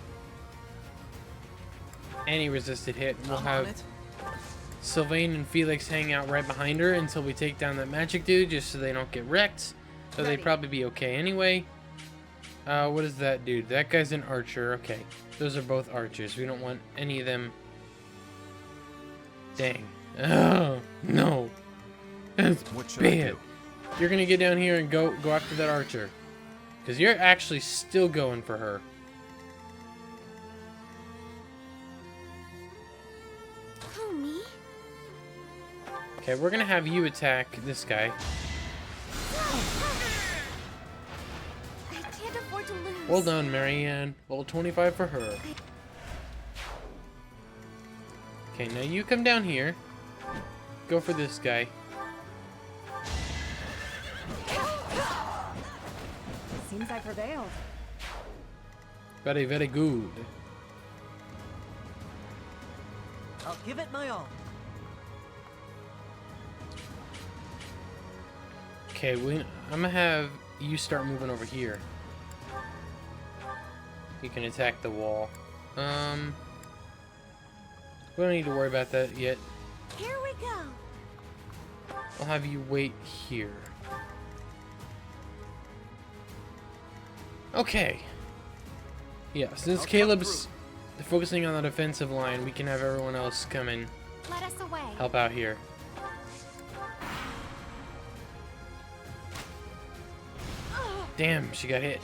any resisted hit. We'll have Sylvain and Felix hang out right behind her until we take down that magic dude, just so they don't get wrecked. So they'd probably be okay anyway. What is that dude? That guy's an archer. Okay, those are both archers. We don't want any of them. Dang. Oh no. That's bad. You're gonna get down here and go after that archer, because you're actually still going for her. Who, me? Okay, we're gonna have you attack this guy. I can't afford to lose. Well done, Marianne. Level 25 for her. Okay, now you come down here. Go for this guy. Seems I prevailed. Very, very good. I'll give it my all. Okay, I'm gonna have you start moving over here. You can attack the wall. We don't need to worry about that yet. Here we go. I'll have you wait here. Okay. Yeah, since Caleb's focusing on the defensive line, we can have everyone else come and Let us away. help out here. Damn, she got hit.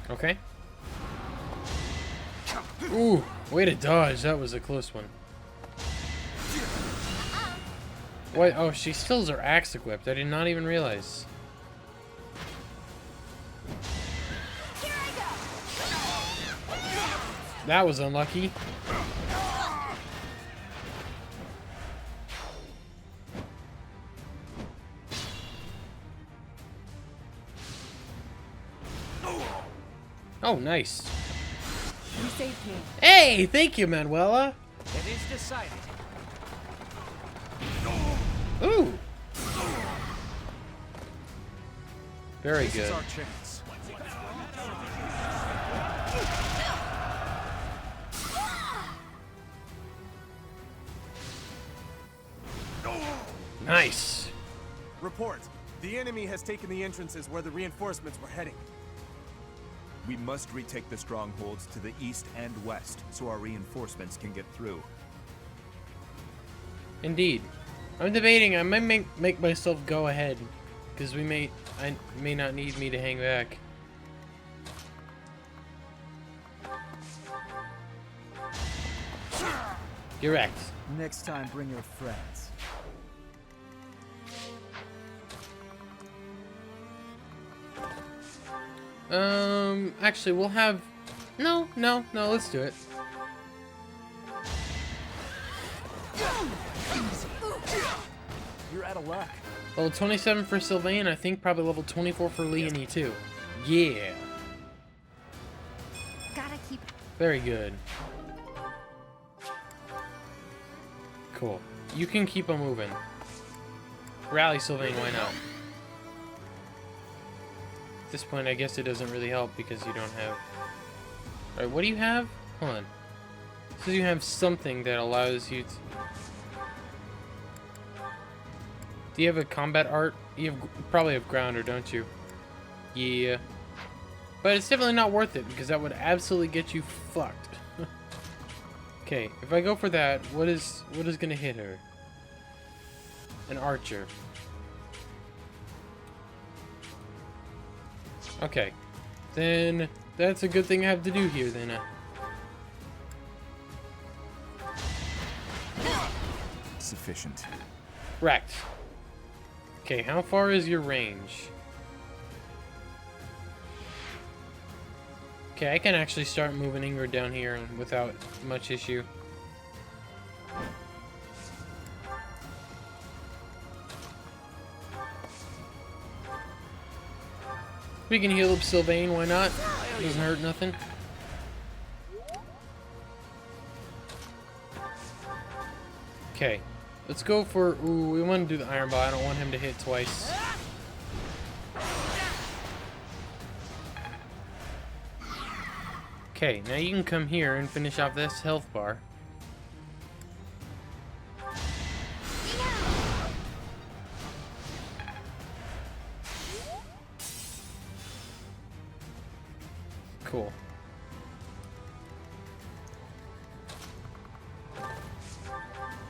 Okay. Ooh. Way to dodge. That was a close one. What? Oh, she still has her axe equipped. I did not even realize. That was unlucky. Oh, nice. You saved me. Hey, thank you, Manuela. It is decided. Ooh. Very This good. is our chance. Nice. Report. The enemy has taken the entrances where the reinforcements were heading. We must retake the strongholds to the east and west so our reinforcements can get through. Indeed. I'm debating. I might make myself go ahead, because I may not need me to hang back. You're right. Next time, bring your friends. Actually, we'll have... No, let's do it. You're out of luck. Level 27 for Sylvain, I think probably level 24 for Leonie too. Yeah. Gotta keep... Very good. Cool. You can keep on moving. Rally Sylvain, why not? At this point, I guess it doesn't really help because you don't have... Alright, what do you have? Hold on. It says you have something that allows you to... Do you have a combat art? You probably have grounder, don't you? Yeah. But it's definitely not worth it because that would absolutely get you fucked. Okay, if I go for that, what is gonna hit her? An archer. Okay. Then that's a good thing I have to do here then. Sufficient. Wrecked. Okay, how far is your range? Okay, I can actually start moving Ingrid down here without much issue. We can heal up Sylvain, why not? Doesn't hurt nothing. Okay, let's go for... Ooh, we want to do the Iron Ball. I don't want him to hit twice. Okay, now you can come here and finish off this health bar. Cool.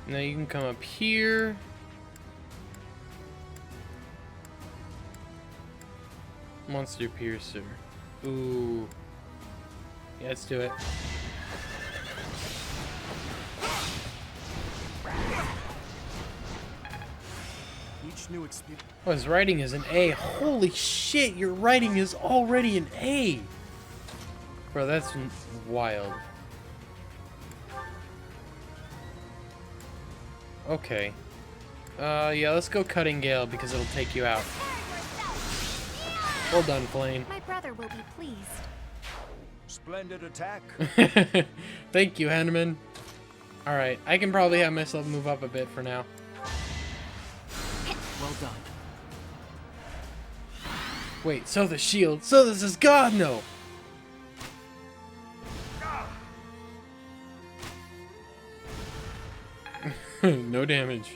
Now you can come up here. Monster Piercer. Ooh. Yeah, let's do it. Each new experience. Oh, his writing is an A. Holy shit, your writing is already an A! Bro, that's wild. Okay. Yeah, let's go Cutting Gale because it'll take you out. Well done, Flame. My brother will be pleased. Splendid attack. Thank you, Henneman. Alright, I can probably have myself move up a bit for now. Well done. Wait, so the shield. So this is God, no! No damage.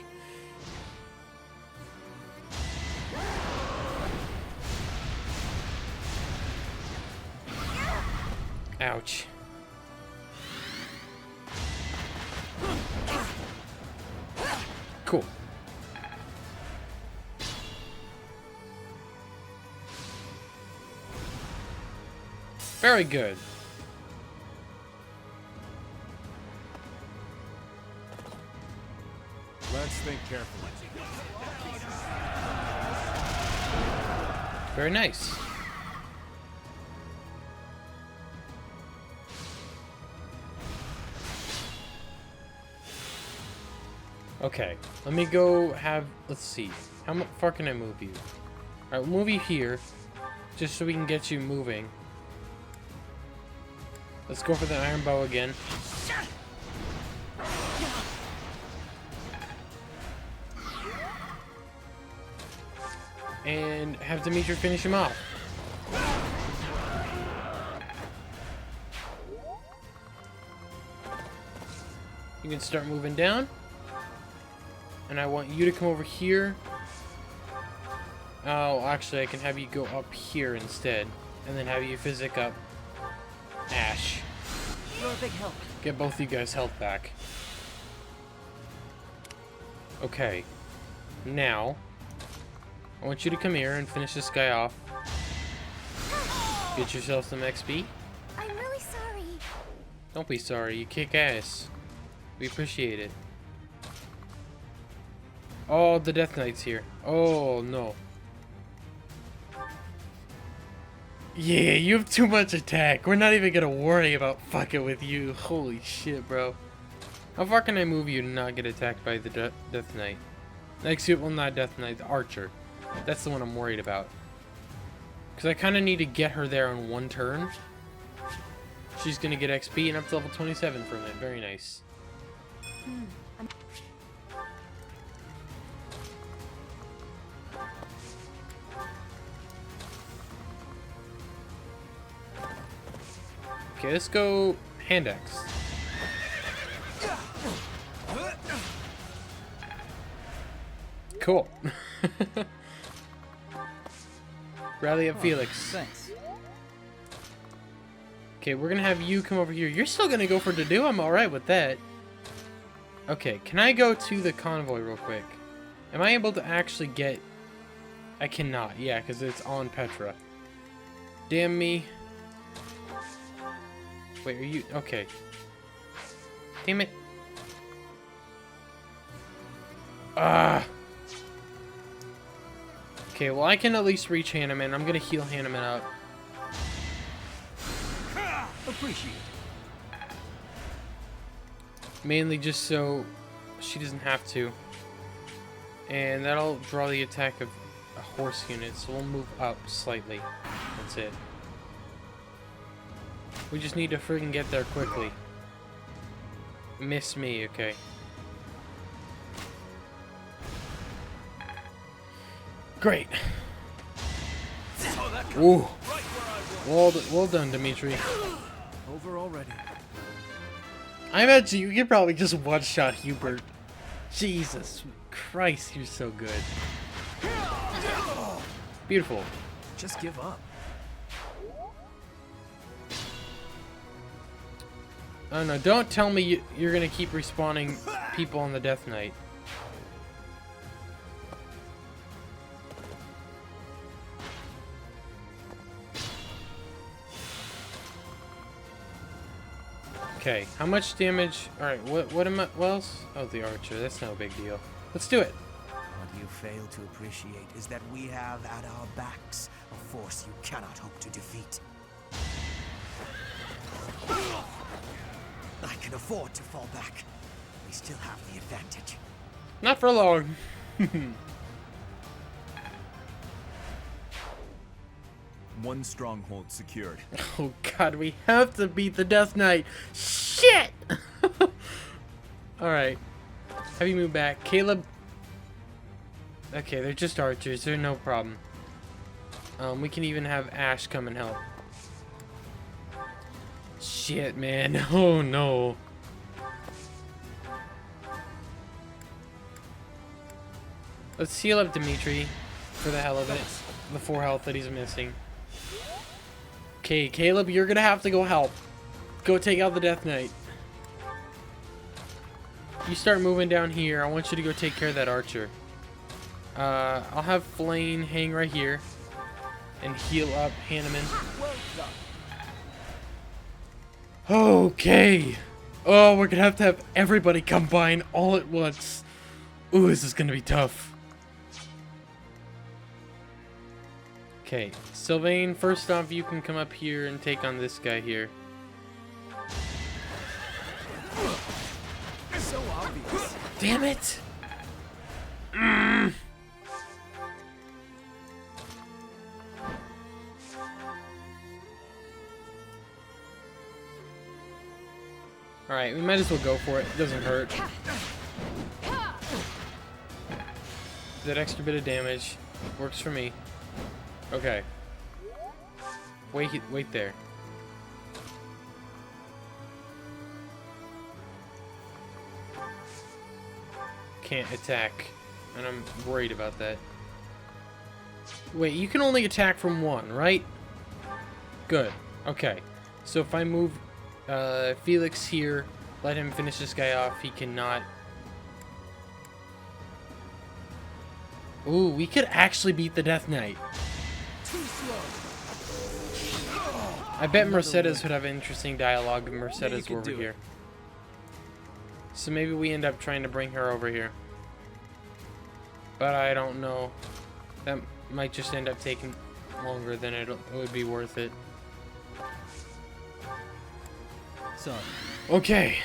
Ouch. Cool. Very good. Let's think carefully. Very nice. Okay, let me go have, let's see, how far can I move you? Alright, we'll move you here, just so we can get you moving. Let's go for the iron bow again. And have Dimitri finish him off. You can start moving down. And I want you to come over here. Oh, actually, I can have you go up here instead. And then have you physic up Ash. You're a big help. Get both you guys' health back. Okay. Now, I want you to come here and finish this guy off. Get yourself some XP. I'm really sorry. Don't be sorry, you kick ass. We appreciate it. Oh, the Death Knight's here. Oh, no. Yeah, you have too much attack. We're not even gonna worry about fucking with you. Holy shit, bro. How far can I move you to not get attacked by the Death Knight? Well, not Death Knight, the Archer. That's the one I'm worried about. Because I kind of need to get her there on one turn. She's gonna get XP and up to level 27 from it. Very nice. Okay, let's go hand axe. Cool. Rally up Felix. Thanks. Okay, we're gonna have you come over here. You're still gonna go for Dedu? I'm alright with that. Okay, can I go to the convoy real quick? Am I able to actually get... I cannot, yeah, because it's on Petra. Damn me. Wait, are you... Okay. Damn it. Ah. Okay, well I can at least reach Hanneman. I'm gonna heal Hanneman up. Appreciate it. Mainly just so she doesn't have to. And that'll draw the attack of a horse unit, so we'll move up slightly. That's it. We just need to friggin' get there quickly. Miss me, okay. Great. Ooh. Well done, Dimitri. Over already. I imagine you could probably just one-shot Hubert. Jesus Christ, you're so good. Beautiful. Just give up. Oh no, don't tell me you're gonna keep respawning people on the Death Knight. Okay, how much damage? Alright, what else? Oh, the Archer, that's no big deal. Let's do it. What you fail to appreciate is that we have at our backs a force you cannot hope to defeat. I can afford to fall back. We still have the advantage. Not for long. One stronghold secured. Oh god, we have to beat the Death Knight. Shit! Alright. Have you moved back? Caleb. Okay, they're just archers. They're no problem. We can even have Ash come and help. Shit, man. Oh no. Let's heal up Dimitri for the hell of it. The 4 health that he's missing. Okay, Caleb, you're gonna have to go help. Go take out the Death Knight. You start moving down here. I want you to go take care of that Archer. I'll have Flane hang right here and heal up Hanneman. Okay. Oh, we're gonna have to have everybody combine all at once. Ooh, this is gonna be tough. Okay, Sylvain, first off, you can come up here and take on this guy here. So obvious. Damn it! Alright, we might as well go for it. It doesn't hurt. That extra bit of damage works for me. Okay. Wait there. Can't attack, and I'm worried about that. Wait, you can only attack from one, right? Good. Okay. So if I move Felix here, let him finish this guy off, he cannot. Ooh, we could actually beat the Death Knight. I bet Mercedes would have interesting dialogue if Mercedes were over here. So maybe we end up trying to bring her over here. But I don't know. That might just end up taking longer than it would be worth it. So. Okay.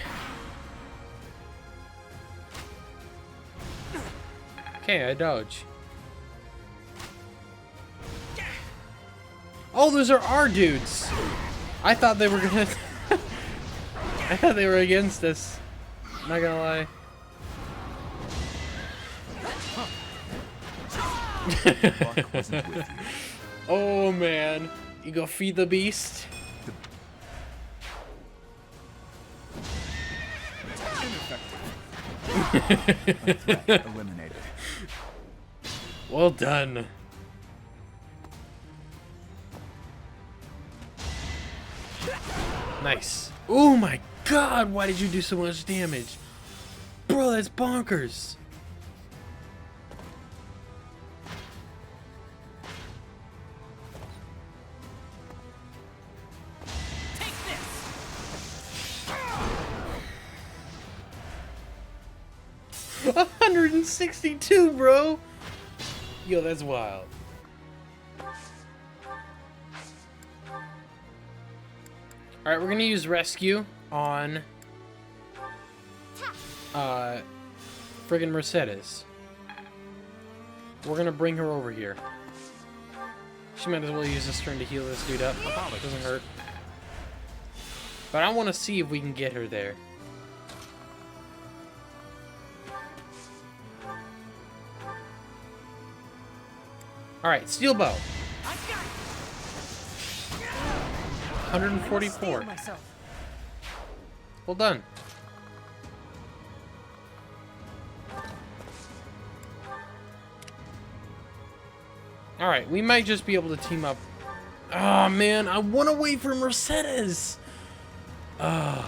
Okay, I dodge. Oh, those are our dudes. I thought they were gonna. I thought they were against us. Not gonna lie. Oh man, you go feed the beast. Eliminated. Well done. Nice. Oh my god, why did you do so much damage? Bro, that's bonkers. Take this. 162, bro. Yo, that's wild. Alright, we're gonna use rescue on friggin' Mercedes. We're gonna bring her over here. She might as well use this turn to heal this dude up. It doesn't hurt. But I want to see if we can get her there. Alright, steel bow. 144. Well done. Alright, we might just be able to team up. Oh man, I want to wait for Mercedes. And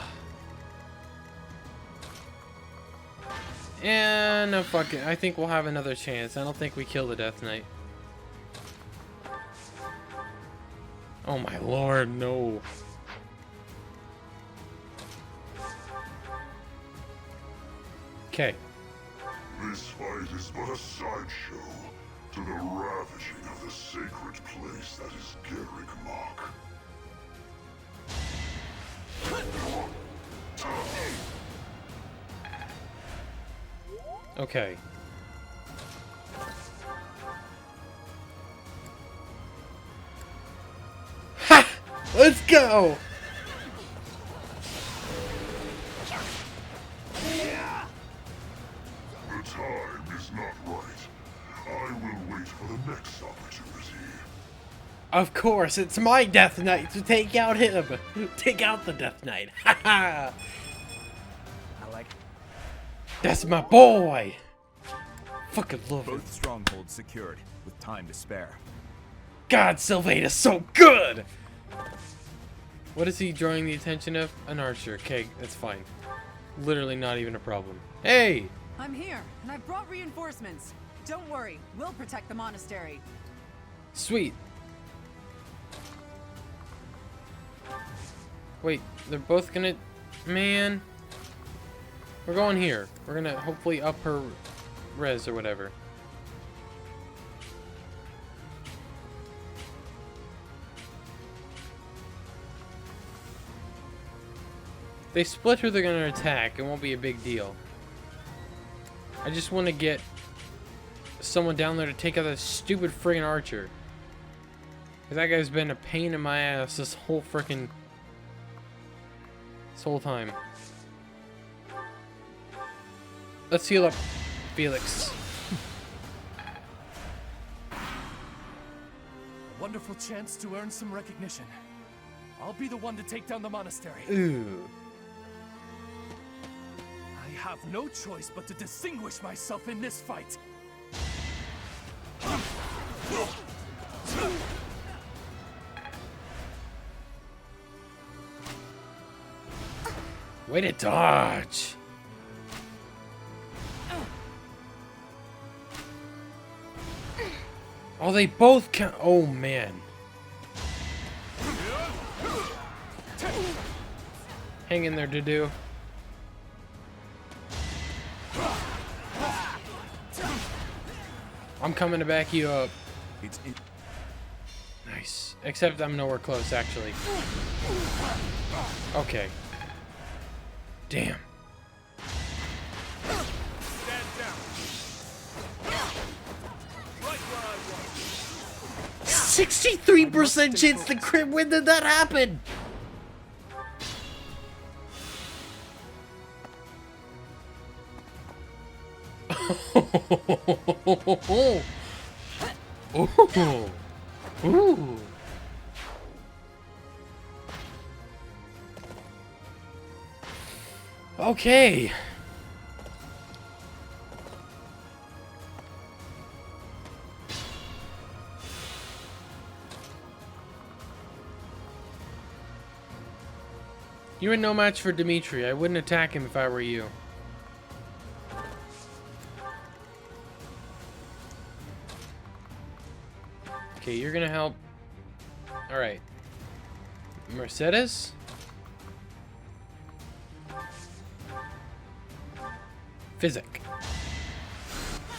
no, fuck it. I think we'll have another chance. I don't think we kill the Death Knight. Oh my lord, no. Okay. This fight is but a sideshow to the ravishing of the sacred place that is GARREG MACH. Okay. Ha! Let's go! The time is not right. I will wait for the next opportunity. Of course, it's my Death Knight to take out him. Take out the Death Knight. Haha. I like it. That's my boy. Fucking love it. Both strongholds secured, with time to spare. God, Sylvain is so good. What is he drawing the attention of? An archer. Okay, that's fine. Literally not even a problem. Hey! I'm here, and I brought reinforcements. Don't worry, we'll protect the monastery. Sweet. Wait, they're both gonna... Man. We're going here. We're gonna hopefully up her res or whatever. If they split who they're gonna attack, it won't be a big deal. I just want to get someone down there to take out that stupid friggin' archer. Cause that guy's been a pain in my ass this whole time. Let's heal up Felix. A wonderful chance to earn some recognition. I'll be the one to take down the monastery. Ooh. I have no choice but to distinguish myself in this fight. Way to dodge. Oh, they both count. Oh, man. Hang in there, Dudu. I'm coming to back you up. Nice. Except I'm nowhere close, actually. Okay. Damn. 63% chance to crit. When did that happen? Ooh. Ooh. Okay. You're no match for Dimitri. I wouldn't attack him if I were you. Okay, you're gonna help. Alright. Mercedes? Physic.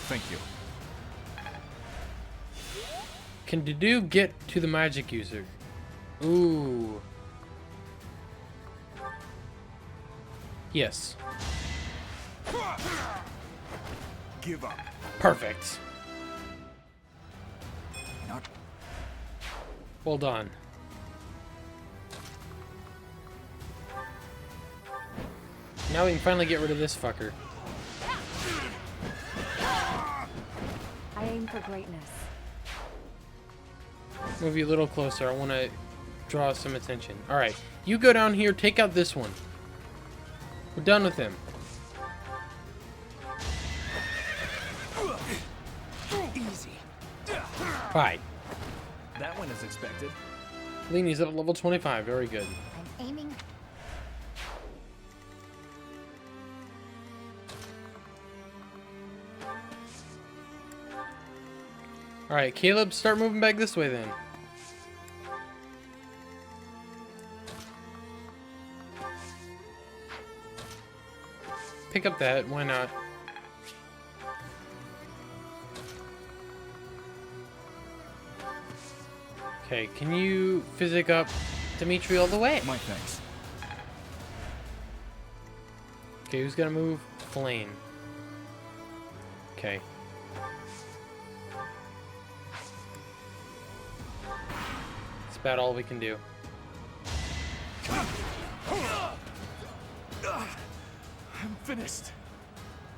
Thank you. Can Dudu get to the magic user? Ooh. Yes. Give up. Perfect. Not. Well done. Now we can finally get rid of this fucker. I aim for greatness. Move you a little closer. I want to draw some attention. Alright. You go down here. Take out this one. We're done with him. Easy. Bye. That one is expected. Leanie's up at level 25. Very good. I'm aiming. Alright, Caleb, start moving back this way then. Pick up that. Why not? Okay, can you physic up Dimitri all the way? My thanks. Okay, who's gonna move? Flame. Okay. That's about all we can do. I'm finished.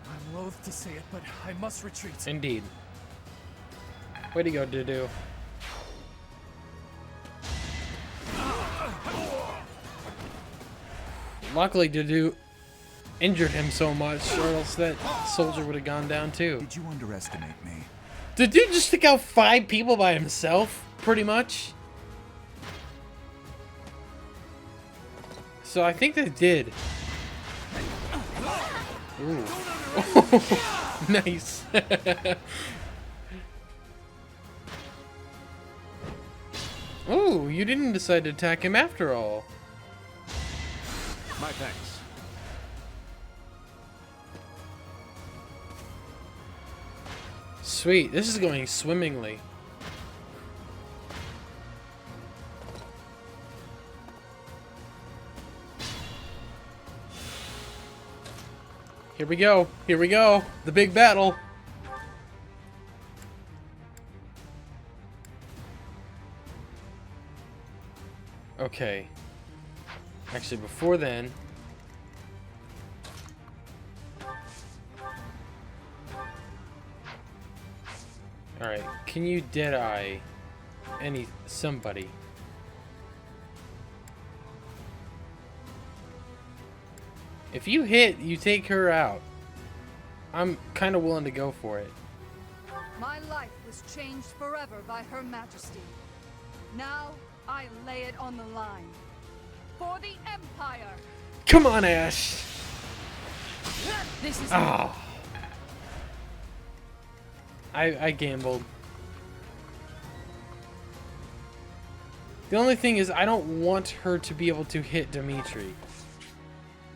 I'm loath to say it, but I must retreat. Indeed. Way to go, Dudu. Luckily, Dudu injured him so much, or else that soldier would have gone down too. Did you underestimate me? Dudu just took out 5 people by himself, pretty much. So I think they did. Ooh. Nice. Oh, you didn't decide to attack him after all. My thanks. Sweet. This is going swimmingly. Here we go. Here we go. The big battle. Okay. Actually, before then... Alright, can you deadeye somebody? If you hit, you take her out. I'm kind of willing to go for it. My life was changed forever by Her Majesty. Now, I lay it on the line. For the Empire! Come on, Ash! This is Oh. I gambled. The only thing is, I don't want her to be able to hit Dimitri.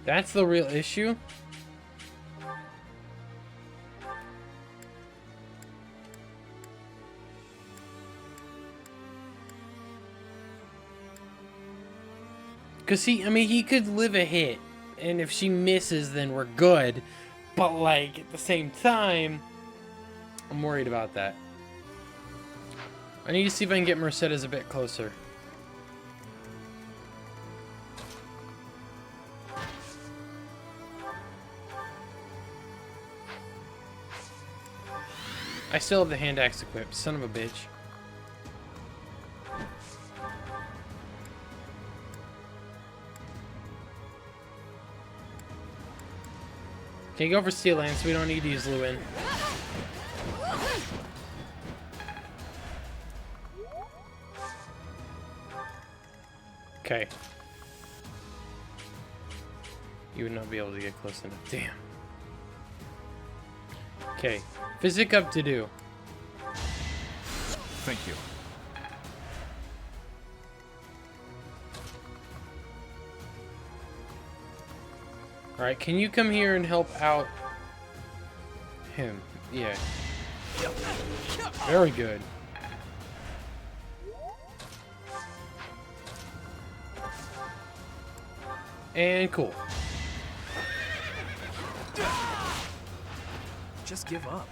That's the real issue. Because he could live a hit. And if she misses, then we're good. But, like, at the same time, I'm worried about that. I need to see if I can get Mercedes a bit closer. I still have the hand axe equipped, son of a bitch. Can you go for Steel Lance? We don't need to use Lewin. Okay. You would not be able to get close enough. Damn. Okay. Physic up to do. Thank you. Alright, can you come here and help out him? Yeah. Very good. And cool. Just give up.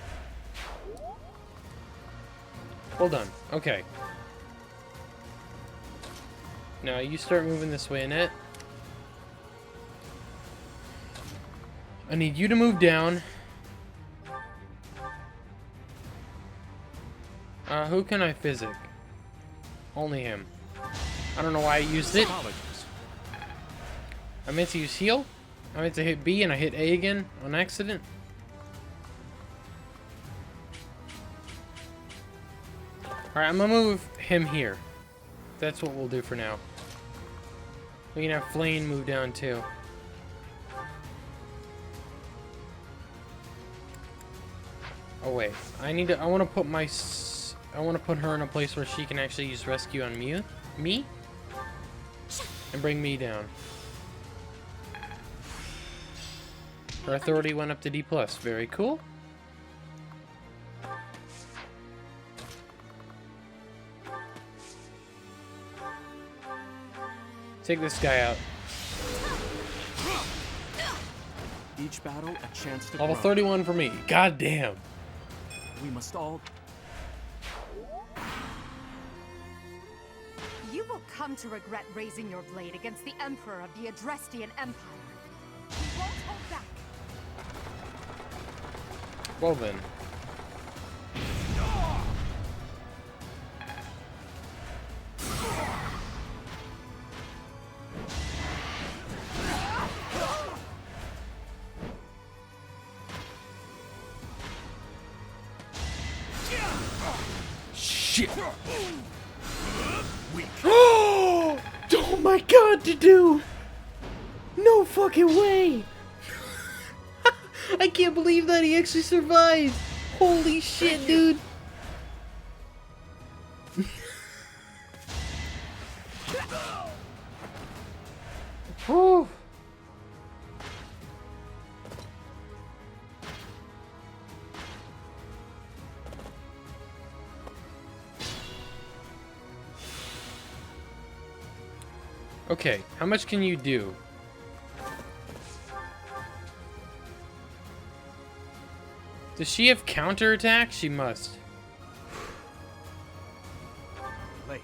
Well done. Okay. Now you start moving this way, Annette. I need you to move down. Who can I physic? Only him. I don't know why I used it. I meant to use heal. I meant to hit B and I hit A again on accident. Alright, I'm gonna move him here. That's what we'll do for now. We can have Flame move down too. Oh wait, I want to put her in a place where she can actually use rescue on me and bring me down. Her authority went up to D+. Very cool. Take this guy out. Each battle a chance to Level grow. 31 for me. God damn. We must all... You will come to regret raising your blade against the Emperor of the Adrestian Empire. We won't hold back. Well then. Shit. Oh my god, dude! No fucking way! I can't believe that he actually survived! Holy shit, dude! Whew. Okay, how much can you do? Does she have counterattack? She must. Late.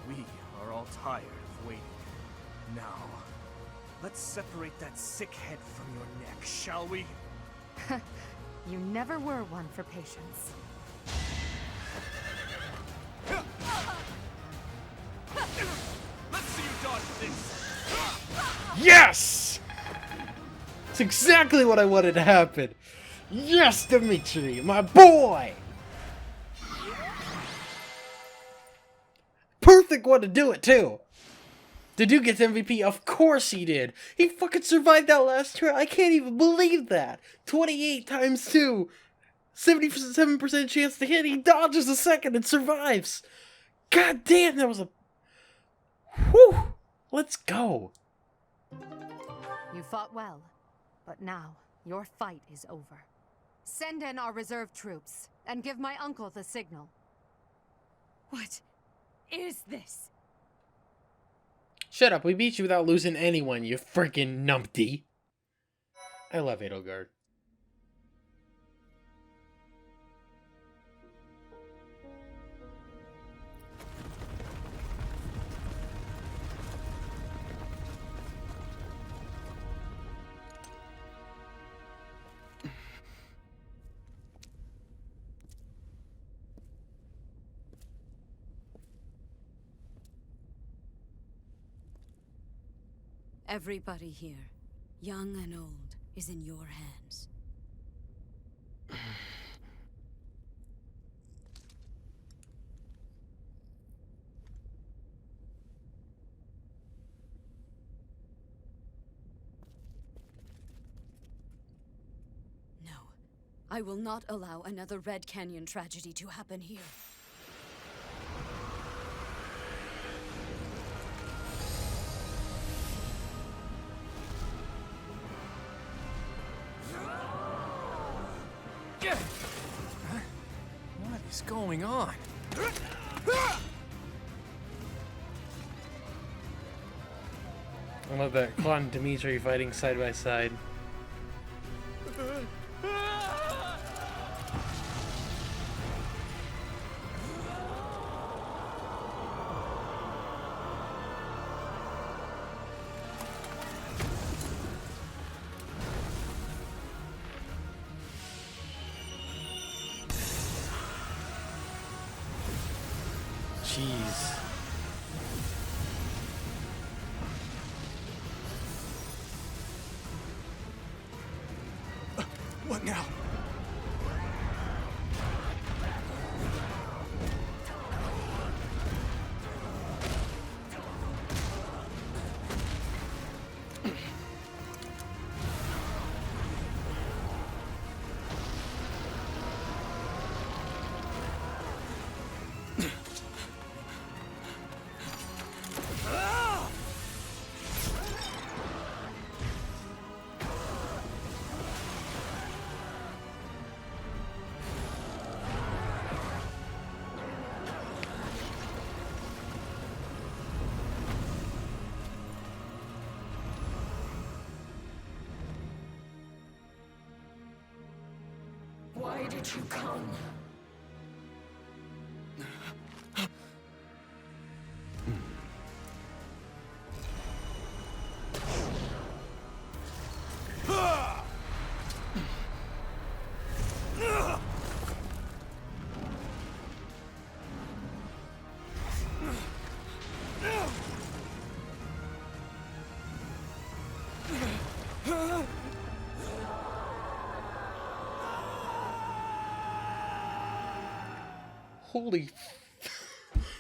We are all tired of waiting. Now, let's separate that sick head from your neck, shall we? You never were one for patience. Let's see you dodge this. Yes! It's exactly what I wanted to happen. Yes, Dimitri, my boy! Perfect one to do it, too. The dude gets MVP. Of course he did. He fucking survived that last turn. I can't even believe that. 28 times 2. 77% chance to hit. He dodges a second and survives. God damn, that was a... Whew. Let's go. You fought well, but now your fight is over. Send in our reserve troops and give my uncle the signal. What is this? Shut up, we beat you without losing anyone, you freaking numpty. I love Edelgard. Everybody here, young and old, is in your hands. No, I will not allow another Red Canyon tragedy to happen here. What is going on? I love that Claude and Dimitri fighting side by side. Jeez. What now? Why did you come? Holy...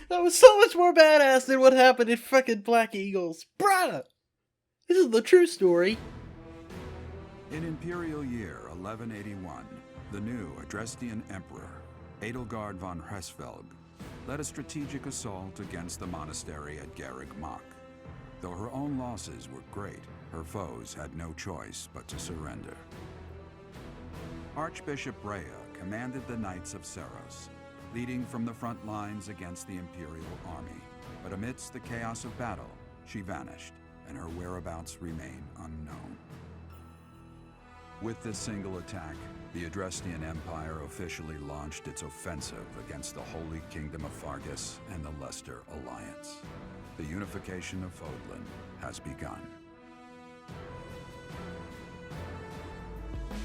That was so much more badass than what happened in fucking Black Eagles. Bruh! This is the true story. In Imperial Year 1181, the new Adrestian Emperor, Edelgard von Hresvelg, led a strategic assault against the monastery at GARREG MACH. Though her own losses were great, her foes had no choice but to surrender. Archbishop Rhea commanded the Knights of Seros, leading from the front lines against the Imperial army. but amidst the chaos of battle, she vanished, and her whereabouts remain unknown. With this single attack, the Adrestian Empire officially launched its offensive against the Holy Kingdom of Fargus and the Leicester Alliance. The unification of Fodlan has begun.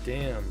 Damn.